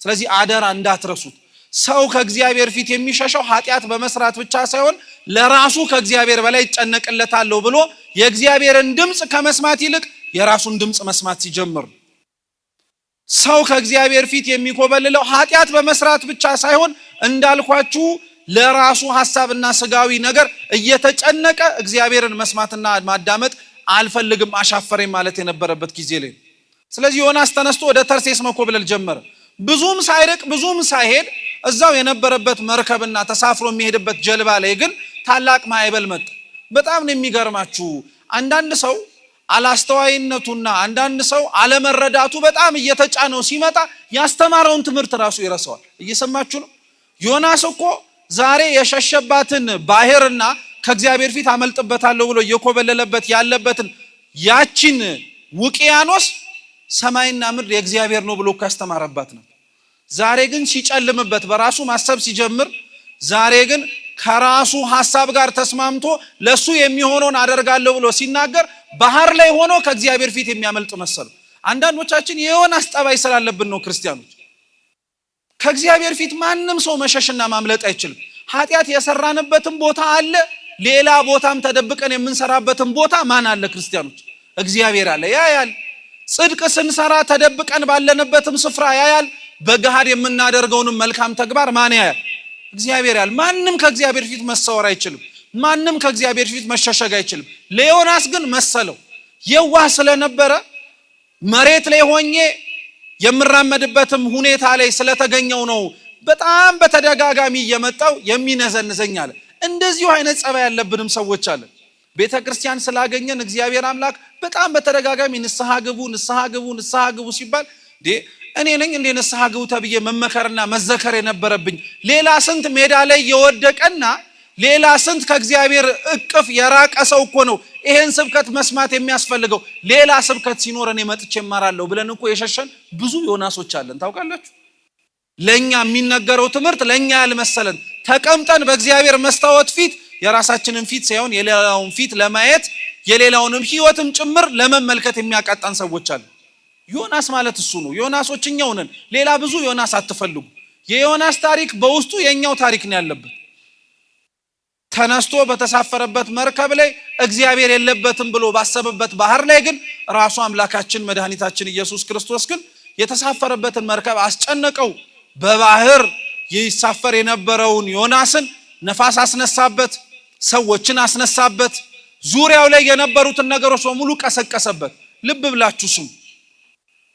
ስለዚህ አደራ እንዳትረሱት። ሰው ከእግዚአብሔር ፊት የሚሸሸው ኃጢአት በመስራት ብቻ ሳይሆን ለራሱ ከእግዚአብሔር በላይ ይጨነቅለታለሁ ብሎ የእግዚአብሔርን ድምፅ ከመስማት ይልቅ የራሱን ድምፅ መስማት ሲጀምር። ሰው ከእግዚአብሔር ፊት የሚኮበልለው ኃጢአት በመስራት ብቻ ሳይሆን እንዳልኳችሁ ለራሱ ሐሳብና ስጋዊ ነገር እየተጨነቀ እግዚአብሔርን መስማትና ማዳመጥ አልፈልግም አሻፈረኝ ማለት የነበረበት ጊዜ ላይ። ስለዚህ ዮናስ ተነስቶ ወደ ተርሴስ መኮብለል ጀመረ። ብዙም ሳይርቅ ብዙም ሳይሄድ እዛው የነበረበት መርከብና ተሳፍሮ የሚሄድበት ጀልባ ላይ ግን ታላቅ ማዕበል መጣ። በጣም ነው የሚገርማችሁ። አንዳንድ ሰው አላስተዋይነቱና አንዳንድ ሰው አለመረዳቱ በጣም እየተጫነው ሲመጣ ያስተማረውን ትምህርት ራሱ ይረሳዋል። እየሰማችሁ ነው? ዮናስ እኮ ዛሬ የሸሸባትን ባህርና ከእግዚአብሔር ፊት አመልጥበታለሁ ብሎ እየኮበለለበት ያለበትን ያቺን ውቅያኖስ ሰማይና ምድር የእግዚአብሔር ነው ብሎ ካስተማረባት ነው። ዛሬ ግን ሲጨልምበት በራሱ ማሰብ ሲጀምር፣ ዛሬ ግን ከራሱ ሐሳብ ጋር ተስማምቶ ለሱ የሚሆነውን አደርጋለሁ ብሎ ሲናገር ባህር ላይ ሆኖ ከእግዚአብሔር ፊት የሚያመልጥ መሰለው። አንዳንዶቻችን የዮናስ ጠባይ ስላለብን ነው ክርስቲያኖች። ከእግዚአብሔር ፊት ማንም ሰው መሸሽና ማምለጥ አይችልም። ኃጢአት የሰራንበትን ቦታ አለ፣ ሌላ ቦታም ተደብቀን የምንሰራበትን ቦታ ማን አለ? ክርስቲያኖች እግዚአብሔር አለ፣ ያያል። ጽድቅ ስንሰራ ተደብቀን ባለንበትም ስፍራ ያያል። በገሃድ የምናደርገውንም መልካም ተግባር ማን ያያል? እግዚአብሔር ያያል። ማንም ከእግዚአብሔር ፊት መሰወር አይችልም። ማንም ከእግዚአብሔር ፊት መሸሸግ አይችልም። ለዮናስ ግን መሰለው። የዋህ ስለነበረ መሬት ላይ ሆኜ የምራመድበትም ሁኔታ ላይ ስለተገኘው ነው በጣም በተደጋጋሚ እየመጣው የሚነዘንዘኝ አለ። እንደዚሁ አይነት ጸባይ ያለብንም ሰዎች አለ። ቤተክርስቲያን ስላገኘን እግዚአብሔር አምላክ በጣም በተደጋጋሚ ንስሐ ግቡ ንስሐ ግቡ ንስሐ ግቡ ሲባል እኔ ነኝ እንደ ንስሐ ግቡ ተብዬ መመከርና መዘከር የነበረብኝ? ሌላ ስንት ሜዳ ላይ የወደቀና ሌላ ስንት ከእግዚአብሔር እቅፍ የራቀ ሰው እኮ ነው ይሄን ስብከት መስማት የሚያስፈልገው። ሌላ ስብከት ሲኖረን መጥቼ እማራለሁ ብለን እኮ የሸሸን ብዙ ዮናሶች አለን። ታውቃላችሁ? ለኛ የሚነገረው ትምህርት ለኛ ያልመሰለን ተቀምጠን በእግዚአብሔር መስታወት ፊት የራሳችንን ፊት ሳይሆን የሌላውን ፊት ለማየት የሌላውንም ህይወትም ጭምር ለመመልከት የሚያቃጣን ሰዎች አሉ። ዮናስ ማለት እሱ ነው። ዮናሶች እኛው ነን። ሌላ ብዙ ዮናስ አትፈልጉ። የዮናስ ታሪክ በውስጡ የኛው ታሪክ ነው ያለበት። ተነስቶ በተሳፈረበት መርከብ ላይ እግዚአብሔር የለበትም ብሎ ባሰበበት ባህር ላይ ግን ራሱ አምላካችን መድኃኒታችን ኢየሱስ ክርስቶስ ግን የተሳፈረበትን መርከብ አስጨነቀው። በባህር ይሳፈር የነበረውን ዮናስን ነፋስ አስነሳበት፣ ሰዎችን አስነሳበት፣ ዙሪያው ላይ የነበሩትን ነገሮች በሙሉ ቀሰቀሰበት። ልብ ብላችሁ ስሙ።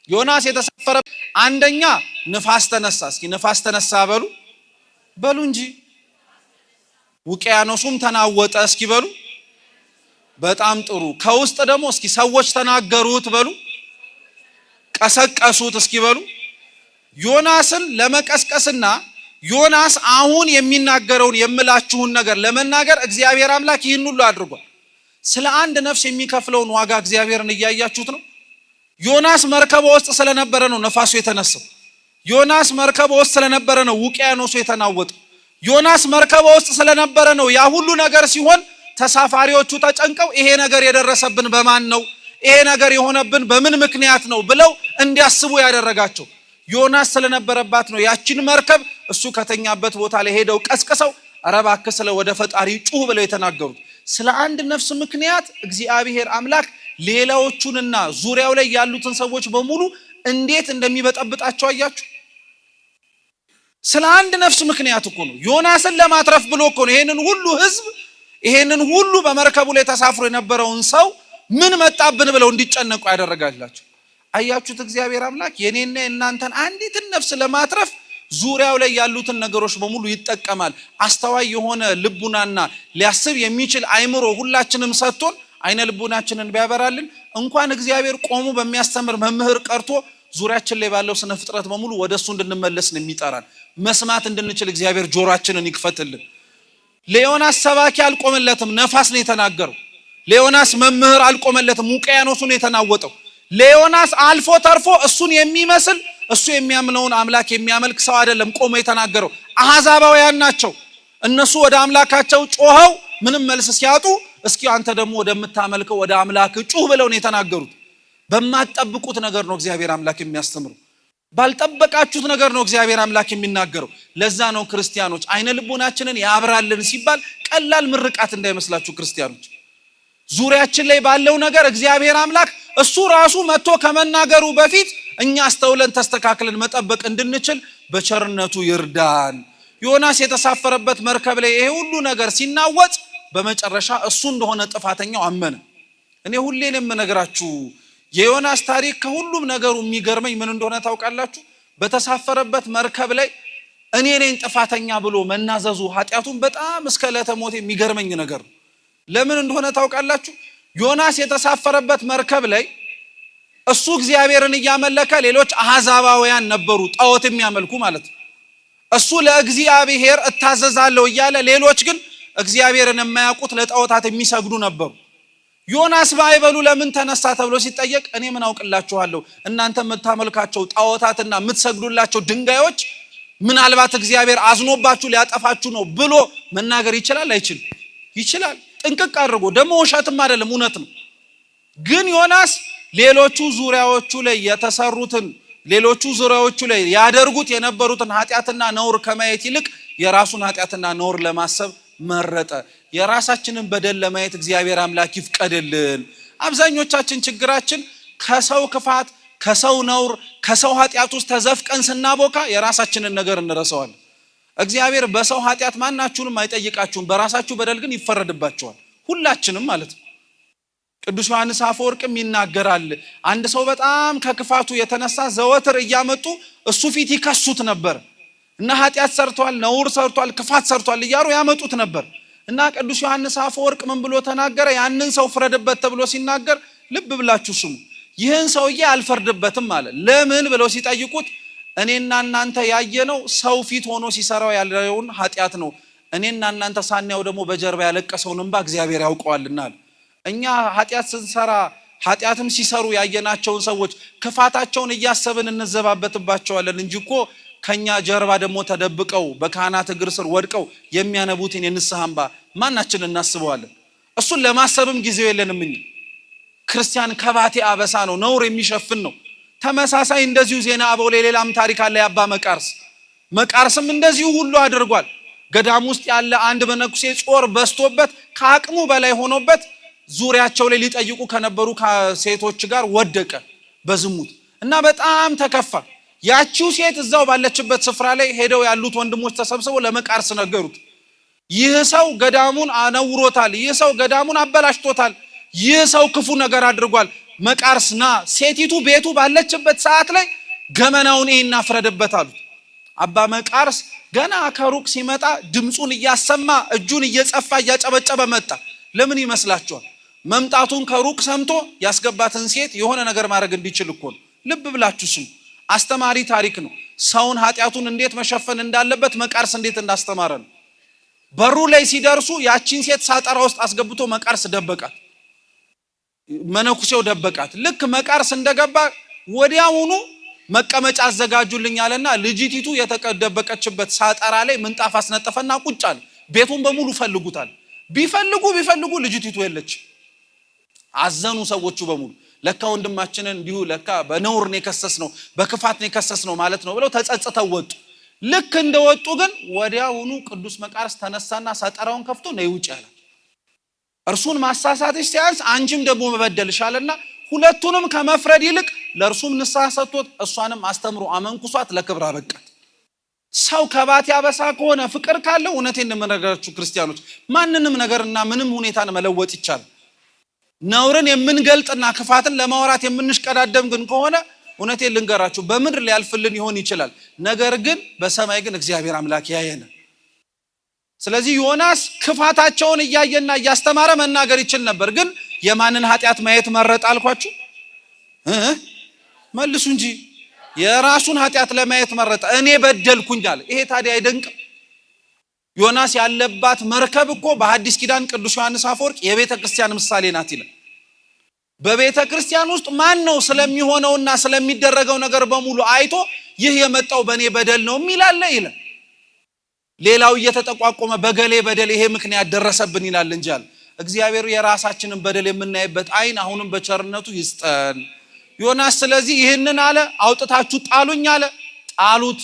ዮናስ የተሳፈረ አንደኛ ነፋስ ተነሳ። እስኪ ነፋስ ተነሳ በሉ እንጂ። ውቅያኖሱም ተናወጠ እስኪ በሉ። በጣም ጥሩ። ከውስጥ ደግሞ እስኪ ሰዎች ተናገሩት በሉ። ቀሰቀሱት እስኪ በሉ። ዮናስን ለመቀስቀስና ዮናስ አሁን የሚናገረውን የምላችሁን ነገር ለመናገር እግዚአብሔር አምላክ ይህን ሁሉ አድርጓል። ስለ አንድ ነፍስ የሚከፍለውን ዋጋ እግዚአብሔርን እያያችሁት ነው። ዮናስ መርከቡ ውስጥ ስለነበረ ነው ነፋሱ የተነሳው። ዮናስ መርከቡ ውስጥ ስለነበረ ነው ውቅያኖሱ የተናወጠው። ዮናስ መርከቡ ውስጥ ስለነበረ ነው ያ ሁሉ ነገር ሲሆን ተሳፋሪዎቹ ተጨንቀው ይሄ ነገር የደረሰብን በማን ነው? ይሄ ነገር የሆነብን በምን ምክንያት ነው ብለው እንዲያስቡ ያደረጋቸው። ዮናስ ስለነበረባት ነው ያቺን መርከብ እሱ ከተኛበት ቦታ ላይ ሄደው ቀስቅሰው ኧረ እባክህ ስለ ወደ ፈጣሪ ጩህ ብለው የተናገሩት። ስለ አንድ ነፍስ ምክንያት እግዚአብሔር አምላክ ሌላዎቹንና ዙሪያው ላይ ያሉትን ሰዎች በሙሉ እንዴት እንደሚበጠብጣቸው አያችሁ? ስለ አንድ ነፍስ ምክንያት እኮ ነው። ዮናስን ለማትረፍ ብሎ እኮ ነው ይሄንን ሁሉ ህዝብ ይሄንን ሁሉ በመርከቡ ላይ ተሳፍሮ የነበረውን ሰው ምን መጣብን ብለው እንዲጨነቁ ያደረጋላቸው። አያችሁት? እግዚአብሔር አምላክ የኔና የእናንተን አንዲትን ነፍስ ለማትረፍ ዙሪያው ላይ ያሉትን ነገሮች በሙሉ ይጠቀማል። አስተዋይ የሆነ ልቡናና ሊያስብ የሚችል አይምሮ ሁላችንም ሰጥቶን አይነ ልቡናችንን ቢያበራልን እንኳን እግዚአብሔር ቆሞ በሚያስተምር መምህር ቀርቶ ዙሪያችን ላይ ባለው ስነ ፍጥረት በሙሉ ወደሱ እንድንመለስ ነው የሚጠራን። መስማት እንድንችል እግዚአብሔር ጆሮአችንን ይክፈትልን። ለዮናስ ሰባኪ አልቆመለትም፣ ነፋስ ነው የተናገረው። ለዮናስ መምህር አልቆመለትም፣ ውቅያኖሱ ነው የተናወጠው። ለዮናስ አልፎ ተርፎ እሱን የሚመስል እሱ የሚያምነውን አምላክ የሚያመልክ ሰው አይደለም ቆሞ የተናገረው። አሕዛባውያን ናቸው። እነሱ ወደ አምላካቸው ጮኸው ምንም መልስ ሲያጡ እስኪ አንተ ደግሞ ወደምታመልከው ወደ አምላክ ጩህ ብለው ነው የተናገሩት። በማትጠብቁት ነገር ነው እግዚአብሔር አምላክ የሚያስተምረው። ባልጠበቃችሁት ነገር ነው እግዚአብሔር አምላክ የሚናገረው። ለዛ ነው ክርስቲያኖች አይነ ልቦናችንን ያብራልን ሲባል ቀላል ምርቃት እንዳይመስላችሁ ክርስቲያኖች። ዙሪያችን ላይ ባለው ነገር እግዚአብሔር አምላክ እሱ ራሱ መጥቶ ከመናገሩ በፊት እኛ አስተውለን ተስተካክለን መጠበቅ እንድንችል በቸርነቱ ይርዳን። ዮናስ የተሳፈረበት መርከብ ላይ ይሄ ሁሉ ነገር ሲናወጥ በመጨረሻ እሱ እንደሆነ ጥፋተኛው አመነ። እኔ ሁሌም የምነግራችሁ የዮናስ ታሪክ ከሁሉም ነገሩ የሚገርመኝ ምን እንደሆነ ታውቃላችሁ? በተሳፈረበት መርከብ ላይ እኔ ነኝ ጥፋተኛ ብሎ መናዘዙ ኃጢያቱን በጣም እስከ ዕለተ ሞት የሚገርመኝ ነገር ነው። ለምን እንደሆነ ታውቃላችሁ? ዮናስ የተሳፈረበት መርከብ ላይ እሱ እግዚአብሔርን እያመለከ ሌሎች አሕዛባውያን ነበሩ፣ ጣዖት የሚያመልኩ ማለት ነው። እሱ ለእግዚአብሔር እታዘዛለሁ እያለ ሌሎች ግን እግዚአብሔርን የማያውቁት ለጣዖታት የሚሰግዱ ነበሩ። ዮናስ ባይበሉ ለምን ተነሳ ተብሎ ሲጠየቅ እኔ ምን አውቅላችኋለሁ፣ እናንተ የምታመልካቸው ጣዖታትና የምትሰግዱላቸው ድንጋዮች ምናልባት እግዚአብሔር አዝኖባችሁ ሊያጠፋችሁ ነው ብሎ መናገር ይችላል አይችልም? ይችላል። ጥንቅቅ አድርጎ ደግሞ ውሸትም አይደለም እውነት ነው። ግን ዮናስ ሌሎቹ ዙሪያዎቹ ላይ የተሰሩትን ሌሎቹ ዙሪያዎቹ ላይ ያደርጉት የነበሩትን ኃጢያትና ነውር ከማየት ይልቅ የራሱን ኃጢአትና ነውር ለማሰብ መረጠ። የራሳችንን በደል ለማየት እግዚአብሔር አምላክ ይፍቀድልን። አብዛኞቻችን ችግራችን ከሰው ክፋት፣ ከሰው ነውር፣ ከሰው ኃጢአት ውስጥ ተዘፍቀን ስናቦካ የራሳችንን ነገር እንረሳዋለን። እግዚአብሔር በሰው ኃጢአት ማናችሁንም አይጠይቃችሁም፣ በራሳችሁ በደል ግን ይፈረድባችኋል። ሁላችንም ማለት ነው። ቅዱስ ዮሐንስ አፈወርቅም ይናገራል። አንድ ሰው በጣም ከክፋቱ የተነሳ ዘወትር እያመጡ እሱ ፊት ይከሱት ነበር እና ኃጢአት ሰርቷል፣ ነውር ሰርቷል፣ ክፋት ሰርቷል እያሉ ያመጡት ነበር እና ቅዱስ ዮሐንስ አፈወርቅ ምን ብሎ ተናገረ? ያንን ሰው ፍረድበት ተብሎ ሲናገር ልብ ብላችሁ ስሙ። ይህን ሰውዬ አልፈርድበትም አለ። ለምን ብለው ሲጠይቁት እኔና እናንተ ያየነው ሰው ፊት ሆኖ ሲሰራው ያለውን ኃጢአት ነው። እኔና እናንተ ሳናየው ደግሞ በጀርባ ያለቀሰውን እንባ እግዚአብሔር ያውቀዋልና አለ። እኛ ኃጢአት ስንሰራ ኃጢአትም ሲሰሩ ያየናቸውን ሰዎች ክፋታቸውን እያሰብን እንዘባበትባቸዋለን እንጂ እኮ ከኛ ጀርባ ደግሞ ተደብቀው በካህናት እግር ስር ወድቀው የሚያነቡትን የንስሐ እንባ ማናችን እናስበዋለን? እሱን ለማሰብም ጊዜው የለንም። ክርስቲያን ከባቴ አበሳ ነው፣ ነውር የሚሸፍን ነው። ተመሳሳይ እንደዚሁ ዜና አበው ሌላም ታሪክ አለ። ያባ መቃርስም እንደዚሁ ሁሉ አድርጓል። ገዳም ውስጥ ያለ አንድ መነኩሴ ጾር በስቶበት ከአቅሙ በላይ ሆኖበት ዙሪያቸው ላይ ሊጠይቁ ከነበሩ ሴቶች ጋር ወደቀ በዝሙት እና በጣም ተከፋ። ያቺው ሴት እዛው ባለችበት ስፍራ ላይ ሄደው ያሉት ወንድሞች ተሰብስበው ለመቃርስ ነገሩት። ይህ ሰው ገዳሙን አነውሮታል፣ ይህ ሰው ገዳሙን አበላሽቶታል፣ ይህ ሰው ክፉ ነገር አድርጓል። መቃርስ ና ሴቲቱ ቤቱ ባለችበት ሰዓት ላይ ገመናውን ይሄና ፍረድበት አሉት። አባ መቃርስ ገና ከሩቅ ሲመጣ ድምጹን እያሰማ እጁን እየጸፋ እያጨበጨበ መጣ። ለምን ይመስላችኋል? መምጣቱን ከሩቅ ሰምቶ ያስገባትን ሴት የሆነ ነገር ማድረግ እንዲችል እኮ ነው። ልብ ብላችሁ ስሙ። አስተማሪ ታሪክ ነው። ሰውን ኃጢአቱን እንዴት መሸፈን እንዳለበት መቃርስ እንዴት እንዳስተማረ ነው። በሩ ላይ ሲደርሱ ያቺን ሴት ሳጠራ ውስጥ አስገብቶ መቃርስ ደበቃት። መነኩሴው ደበቃት። ልክ መቃርስ እንደገባ ወዲያውኑ መቀመጫ አዘጋጁልኝ አለና ልጅቲቱ የተደበቀችበት ሳጠራ ላይ ምንጣፍ አስነጠፈና ቁጭ አለ። ቤቱን በሙሉ ፈልጉታል። ቢፈልጉ ልጅቲቱ የለች። አዘኑ ሰዎቹ በሙሉ። ለካ ወንድማችንን እንዲሁ ለካ በነውር ነው የከሰስነው፣ በክፋት ነው የከሰስነው ማለት ነው ብለው ተጸጽተው ወጡ። ልክ እንደወጡ ግን ወዲያውኑ ቅዱስ መቃርስ ተነሳና ሳጠራውን ከፍቶ ነይ ውጭ አለ። እርሱን ማሳሳትሽ ሲያንስ አንቺም ደግሞ መበደልሻልና ሁለቱንም ከመፍረድ ይልቅ ለእርሱም ንስሐ ሰጥቶት እሷንም አስተምሮ አመንኩሷት ለክብር አበቃት። ሰው ከባቴ አበሳ ከሆነ ፍቅር ካለው እውነቴን እንደምነግራችሁ ክርስቲያኖች ማንንም ነገርና ምንም ሁኔታን መለወጥ ይቻላል። ነውርን የምንገልጥና ክፋትን ለማውራት የምንሽቀዳደም ግን ከሆነ እውነቴን ልንገራችሁ በምድር ሊያልፍልን ይሆን ይችላል። ነገር ግን በሰማይ ግን እግዚአብሔር አምላክ ያየናል። ስለዚህ ዮናስ ክፋታቸውን እያየና እያስተማረ መናገር ይችል ነበር። ግን የማንን ኃጢአት ማየት መረጠ አልኳችሁ? መልሱ እንጂ የራሱን ኃጢአት ለማየት መረጠ። እኔ በደልኩኝ አለ። ይሄ ታዲያ አይደንቅም? ዮናስ ያለባት መርከብ እኮ በሐዲስ ኪዳን ቅዱስ ዮሐንስ አፈወርቅ የቤተ ክርስቲያን ምሳሌ ናት ይላል። በቤተ ክርስቲያን ውስጥ ማን ነው ስለሚሆነውና ስለሚደረገው ነገር በሙሉ አይቶ ይህ የመጣው በእኔ በደል ነው የሚላለ ይላል። ሌላው እየተጠቋቆመ በገሌ በደል ይሄ ምክንያት ደረሰብን ይላል እንጂ አለ እግዚአብሔር የራሳችንን በደል የምናይበት አይን አሁንም በቸርነቱ ይስጠን። ዮናስ ስለዚህ ይህንን አለ አውጥታችሁ ጣሉኝ አለ። ጣሉት።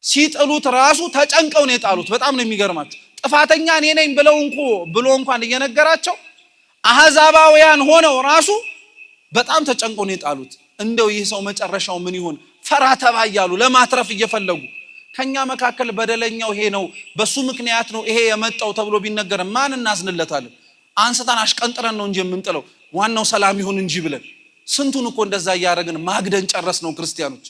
ሲጥሉት ራሱ ተጨንቀው ነው የጣሉት። በጣም ነው የሚገርማችሁ። ጥፋተኛ እኔ ነኝ ብሎ እንኳን እየነገራቸው አህዛባውያን ሆነው ራሱ በጣም ተጨንቀው ነው የጣሉት። እንደው ይህ ሰው መጨረሻው ምን ይሆን ፈራ ተባ እያሉ ለማትረፍ እየፈለጉ ከኛ መካከል በደለኛው ይሄ ነው በሱ ምክንያት ነው ይሄ የመጣው ተብሎ ቢነገር ማን እናዝንለታለን? አንስተን አሽቀንጥረን ነው እንጂ የምንጥለው ዋናው ሰላም ይሁን እንጂ ብለን ስንቱን እኮ እንደዛ ያያረግን ማግደን ጨረስ ነው ክርስቲያኖች።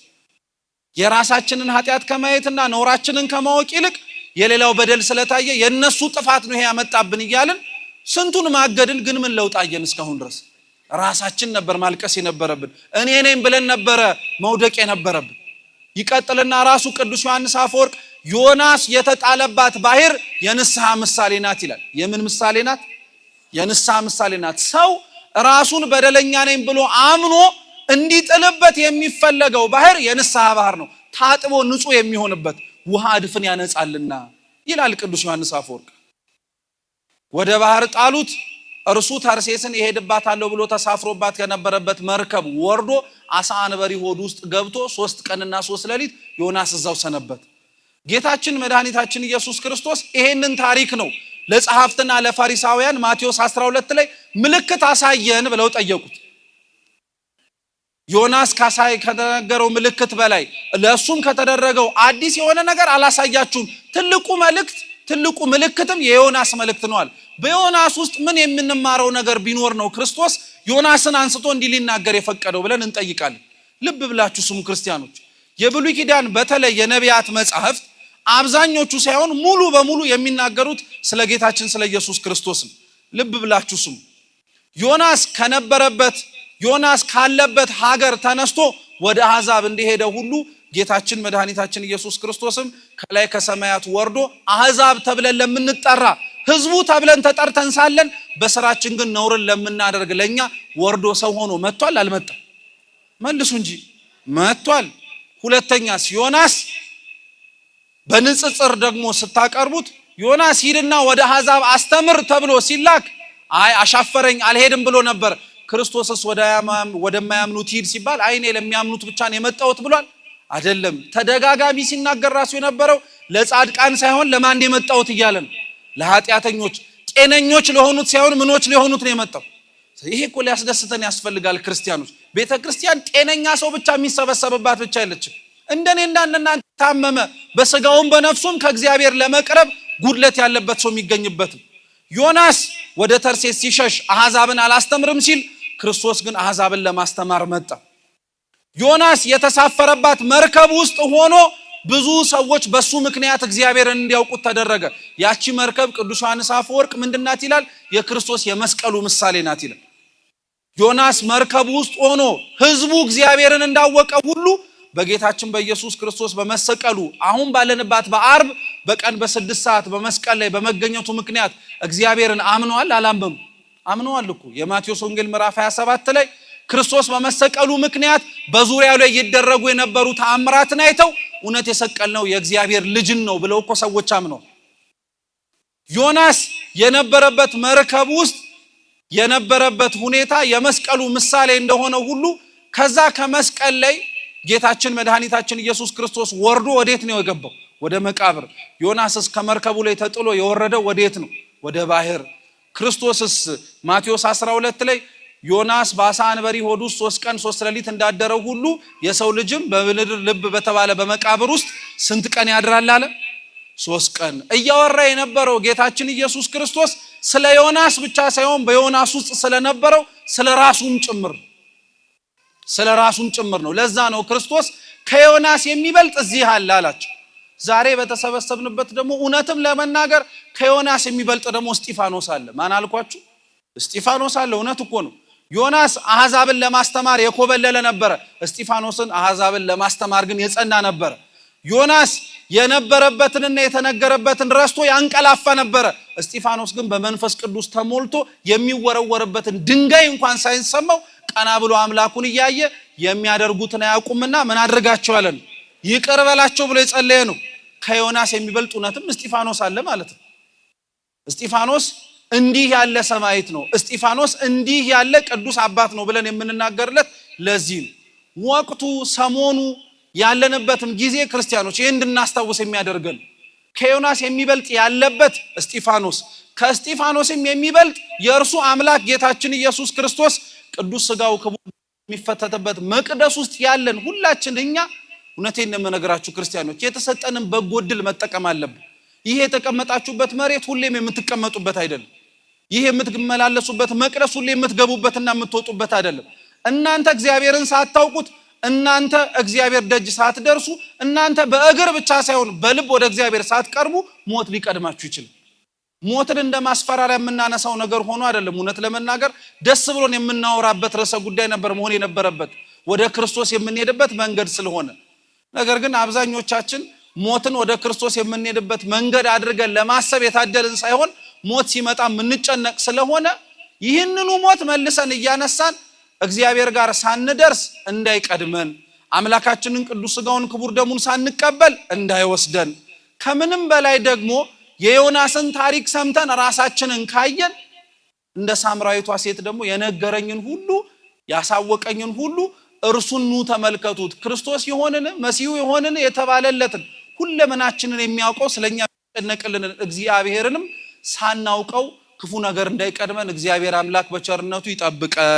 የራሳችንን ኃጢአት ከማየትና ነውራችንን ከማወቅ ይልቅ የሌላው በደል ስለታየ የነሱ ጥፋት ነው ይሄ ያመጣብን እያልን ስንቱን ማገድን። ግን ምን ለውጣየን? እስካሁን ድረስ ራሳችን ነበር ማልቀስ የነበረብን። እኔ ነኝ ብለን ነበረ መውደቅ የነበረብን። ይቀጥልና ራሱ ቅዱስ ዮሐንስ አፈወርቅ ዮናስ የተጣለባት ባህር የንስሐ ምሳሌ ናት ይላል። የምን ምሳሌ ናት? የንስሐ ምሳሌ ናት። ሰው ራሱን በደለኛ ነኝ ብሎ አምኖ እንዲጥልበት የሚፈለገው ባህር የንስሐ ባህር ነው። ታጥቦ ንጹህ የሚሆንበት ውሃ እድፍን ያነጻልና ይላል ቅዱስ ዮሐንስ አፈወርቅ። ወደ ባህር ጣሉት። እርሱ ተርሴስን ይሄድባታለሁ ብሎ ተሳፍሮባት ከነበረበት መርከብ ወርዶ አሳ አንበሪ ሆድ ውስጥ ገብቶ 3 ቀንና 3 ሌሊት ዮናስ እዛው ሰነበት። ጌታችን መድኃኒታችን ኢየሱስ ክርስቶስ ይሄንን ታሪክ ነው ለጸሐፍትና ለፈሪሳውያን ማቴዎስ 12 ላይ ምልክት አሳየን ብለው ጠየቁት። ዮናስ ከተነገረው ምልክት በላይ ለሱም ከተደረገው አዲስ የሆነ ነገር አላሳያችሁም። ትልቁ ምልክትም የዮናስ መልእክት ነዋል። በዮናስ ውስጥ ምን የምንማረው ነገር ቢኖር ነው ክርስቶስ ዮናስን አንስቶ እንዲህ ሊናገር የፈቀደው ብለን እንጠይቃለን። ልብ ብላችሁ ስሙ ክርስቲያኖች። የብሉይ ኪዳን በተለይ የነቢያት መጻሕፍት አብዛኞቹ ሳይሆን ሙሉ በሙሉ የሚናገሩት ስለ ጌታችን ስለ ኢየሱስ ክርስቶስ ነው። ልብ ብላችሁ ስሙ። ዮናስ ካለበት ሀገር ተነስቶ ወደ አሕዛብ እንደሄደ ሁሉ ጌታችን መድኃኒታችን ኢየሱስ ክርስቶስም ከላይ ከሰማያት ወርዶ አሕዛብ ተብለን ለምንጠራ ሕዝቡ ተብለን ተጠርተን ሳለን በስራችን ግን ነውርን ለምናደርግ ለኛ ወርዶ ሰው ሆኖ መጥቷል። አልመጣም? መልሱ እንጂ መጥቷል። ሁለተኛስ ዮናስ በንጽጽር ደግሞ ስታቀርቡት ዮናስ ሂድና ወደ አሕዛብ አስተምር ተብሎ ሲላክ አይ አሻፈረኝ አልሄድም ብሎ ነበር። ክርስቶስስ ወደማያምኑት ሂድ ሲባል እኔ ለሚያምኑት ብቻ ነው የመጣሁት ብሏል? አይደለም። ተደጋጋሚ ሲናገር ራሱ የነበረው ለጻድቃን ሳይሆን ለማን የመጣሁት እያለ ነው። ለኃጢአተኞች ጤነኞች ለሆኑት ሳይሆን ምኖች ለሆኑት ነው የመጣው። ይሄ እኮ ሊያስደስተን ያስፈልጋል ክርስቲያኖች። ቤተክርስቲያን ጤነኛ ሰው ብቻ የሚሰበሰብባት ብቻ አይደለችም። እንደኔ እንዳንናንተ ታመመ በስጋውም በነፍሱም ከእግዚአብሔር ለመቅረብ ጉድለት ያለበት ሰው የሚገኝበት። ዮናስ ወደ ተርሴስ ሲሸሽ አሕዛብን አላስተምርም ሲል ክርስቶስ ግን አሕዛብን ለማስተማር መጣ። ዮናስ የተሳፈረባት መርከብ ውስጥ ሆኖ ብዙ ሰዎች በሱ ምክንያት እግዚአብሔርን እንዲያውቁት ተደረገ። ያቺ መርከብ ቅዱስ ዮሐንስ አፈወርቅ ምንድናት ይላል? የክርስቶስ የመስቀሉ ምሳሌ ናት ይላል። ዮናስ መርከብ ውስጥ ሆኖ ህዝቡ እግዚአብሔርን እንዳወቀ ሁሉ በጌታችን በኢየሱስ ክርስቶስ በመሰቀሉ አሁን ባለንባት በአርብ በቀን በ6 ሰዓት በመስቀል ላይ በመገኘቱ ምክንያት እግዚአብሔርን አምነዋል። አላመኑ? አምነዋል እኮ። የማቴዎስ ወንጌል ምዕራፍ 27 ላይ ክርስቶስ በመሰቀሉ ምክንያት በዙሪያው ላይ ይደረጉ የነበሩ ተአምራትን አይተው እውነት የሰቀልነው የእግዚአብሔር ልጅን ነው ብለው እኮ ሰዎች አምነው። ዮናስ የነበረበት መርከብ ውስጥ የነበረበት ሁኔታ የመስቀሉ ምሳሌ እንደሆነ ሁሉ ከዛ ከመስቀል ላይ ጌታችን መድኃኒታችን ኢየሱስ ክርስቶስ ወርዶ ወዴት ነው የገባው? ወደ መቃብር። ዮናስስ ከመርከቡ ላይ ተጥሎ የወረደው ወዴት ነው? ወደ ባህር። ክርስቶስስ ማቴዎስ 12 ላይ ዮናስ በአሳ አንበሪ ሆድ ውስጥ 3 ቀን 3 ሌሊት እንዳደረው ሁሉ የሰው ልጅም በምድር ልብ በተባለ በመቃብር ውስጥ ስንት ቀን ያድራል አለ? 3 ቀን። እያወራ የነበረው ጌታችን ኢየሱስ ክርስቶስ ስለ ዮናስ ብቻ ሳይሆን በዮናስ ውስጥ ስለነበረው ስለ ራሱም ጭምር ነው። ለዛ ነው ክርስቶስ ከዮናስ የሚበልጥ እዚህ አለ አላቸው። ዛሬ በተሰበሰብንበት ደግሞ እውነትም ለመናገር ከዮናስ የሚበልጥ ደግሞ እስጢፋኖስ አለ። ማን አልኳችሁ? እስጢፋኖስ አለ። እውነት እኮ ነው። ዮናስ አሕዛብን ለማስተማር የኮበለለ ነበረ። እስጢፋኖስን አሕዛብን ለማስተማር ግን የጸና ነበረ። ዮናስ የነበረበትንና የተነገረበትን ረስቶ ያንቀላፋ ነበረ። እስጢፋኖስ ግን በመንፈስ ቅዱስ ተሞልቶ የሚወረወርበትን ድንጋይ እንኳን ሳይሰማው ቀና ብሎ አምላኩን እያየ የሚያደርጉትን አያውቁምና ምን አድርጋቸዋለን ይቅር በላቸው ብሎ የጸለየ ነው። ከዮናስ የሚበልጥ እውነትም እስጢፋኖስ አለ ማለት ነው። እስጢፋኖስ እንዲህ ያለ ሰማዕት ነው። እስጢፋኖስ እንዲህ ያለ ቅዱስ አባት ነው ብለን የምንናገርለት ለዚህ ነው። ወቅቱ ሰሞኑ ያለንበትም ጊዜ ክርስቲያኖች ይሄን እንድናስታውስ የሚያደርገን ከዮናስ የሚበልጥ ያለበት እስጢፋኖስ፣ ከእስጢፋኖስም የሚበልጥ የእርሱ አምላክ ጌታችን ኢየሱስ ክርስቶስ ቅዱስ ሥጋው ክቡር የሚፈተትበት መቅደስ ውስጥ ያለን ሁላችን እኛ እውነቴን ነው የምነግራችሁ ክርስቲያኖች የተሰጠንን በጎ ዕድል መጠቀም አለብን። ይሄ የተቀመጣችሁበት መሬት ሁሌም የምትቀመጡበት አይደለም። ይሄ የምትመላለሱበት መቅደስ ሁሌም የምትገቡበትና የምትወጡበት አይደለም። እናንተ እግዚአብሔርን ሳታውቁት፣ እናንተ እግዚአብሔር ደጅ ሳትደርሱ፣ እናንተ በእግር ብቻ ሳይሆን በልብ ወደ እግዚአብሔር ሳትቀርቡ ሞት ሊቀድማችሁ ይችላል። ሞትን እንደማስፈራሪያ የምናነሳው ነገር ሆኖ አይደለም። እውነት ለመናገር ደስ ብሎን የምናወራበት ርዕሰ ጉዳይ ነበር መሆን የነበረበት ወደ ክርስቶስ የምንሄድበት መንገድ ስለሆነ። ነገር ግን አብዛኞቻችን ሞትን ወደ ክርስቶስ የምንሄድበት መንገድ አድርገን ለማሰብ የታደልን ሳይሆን ሞት ሲመጣ የምንጨነቅ ስለሆነ ይህንኑ ሞት መልሰን እያነሳን እግዚአብሔር ጋር ሳንደርስ እንዳይቀድመን፣ አምላካችንን ቅዱስ ሥጋውን ክቡር ደሙን ሳንቀበል እንዳይወስደን፣ ከምንም በላይ ደግሞ የዮናስን ታሪክ ሰምተን ራሳችንን ካየን እንደ ሳምራዊቷ ሴት ደግሞ የነገረኝን ሁሉ ያሳወቀኝን ሁሉ እርሱን ኑ ተመልከቱት ክርስቶስ ይሆንን መሲሁ ይሆንን የተባለለትን ሁለመናችንን የሚያውቀው ስለኛ የሚጨነቅልን እግዚአብሔርንም ሳናውቀው ክፉ ነገር እንዳይቀድመን እግዚአብሔር አምላክ በቸርነቱ ይጠብቀን።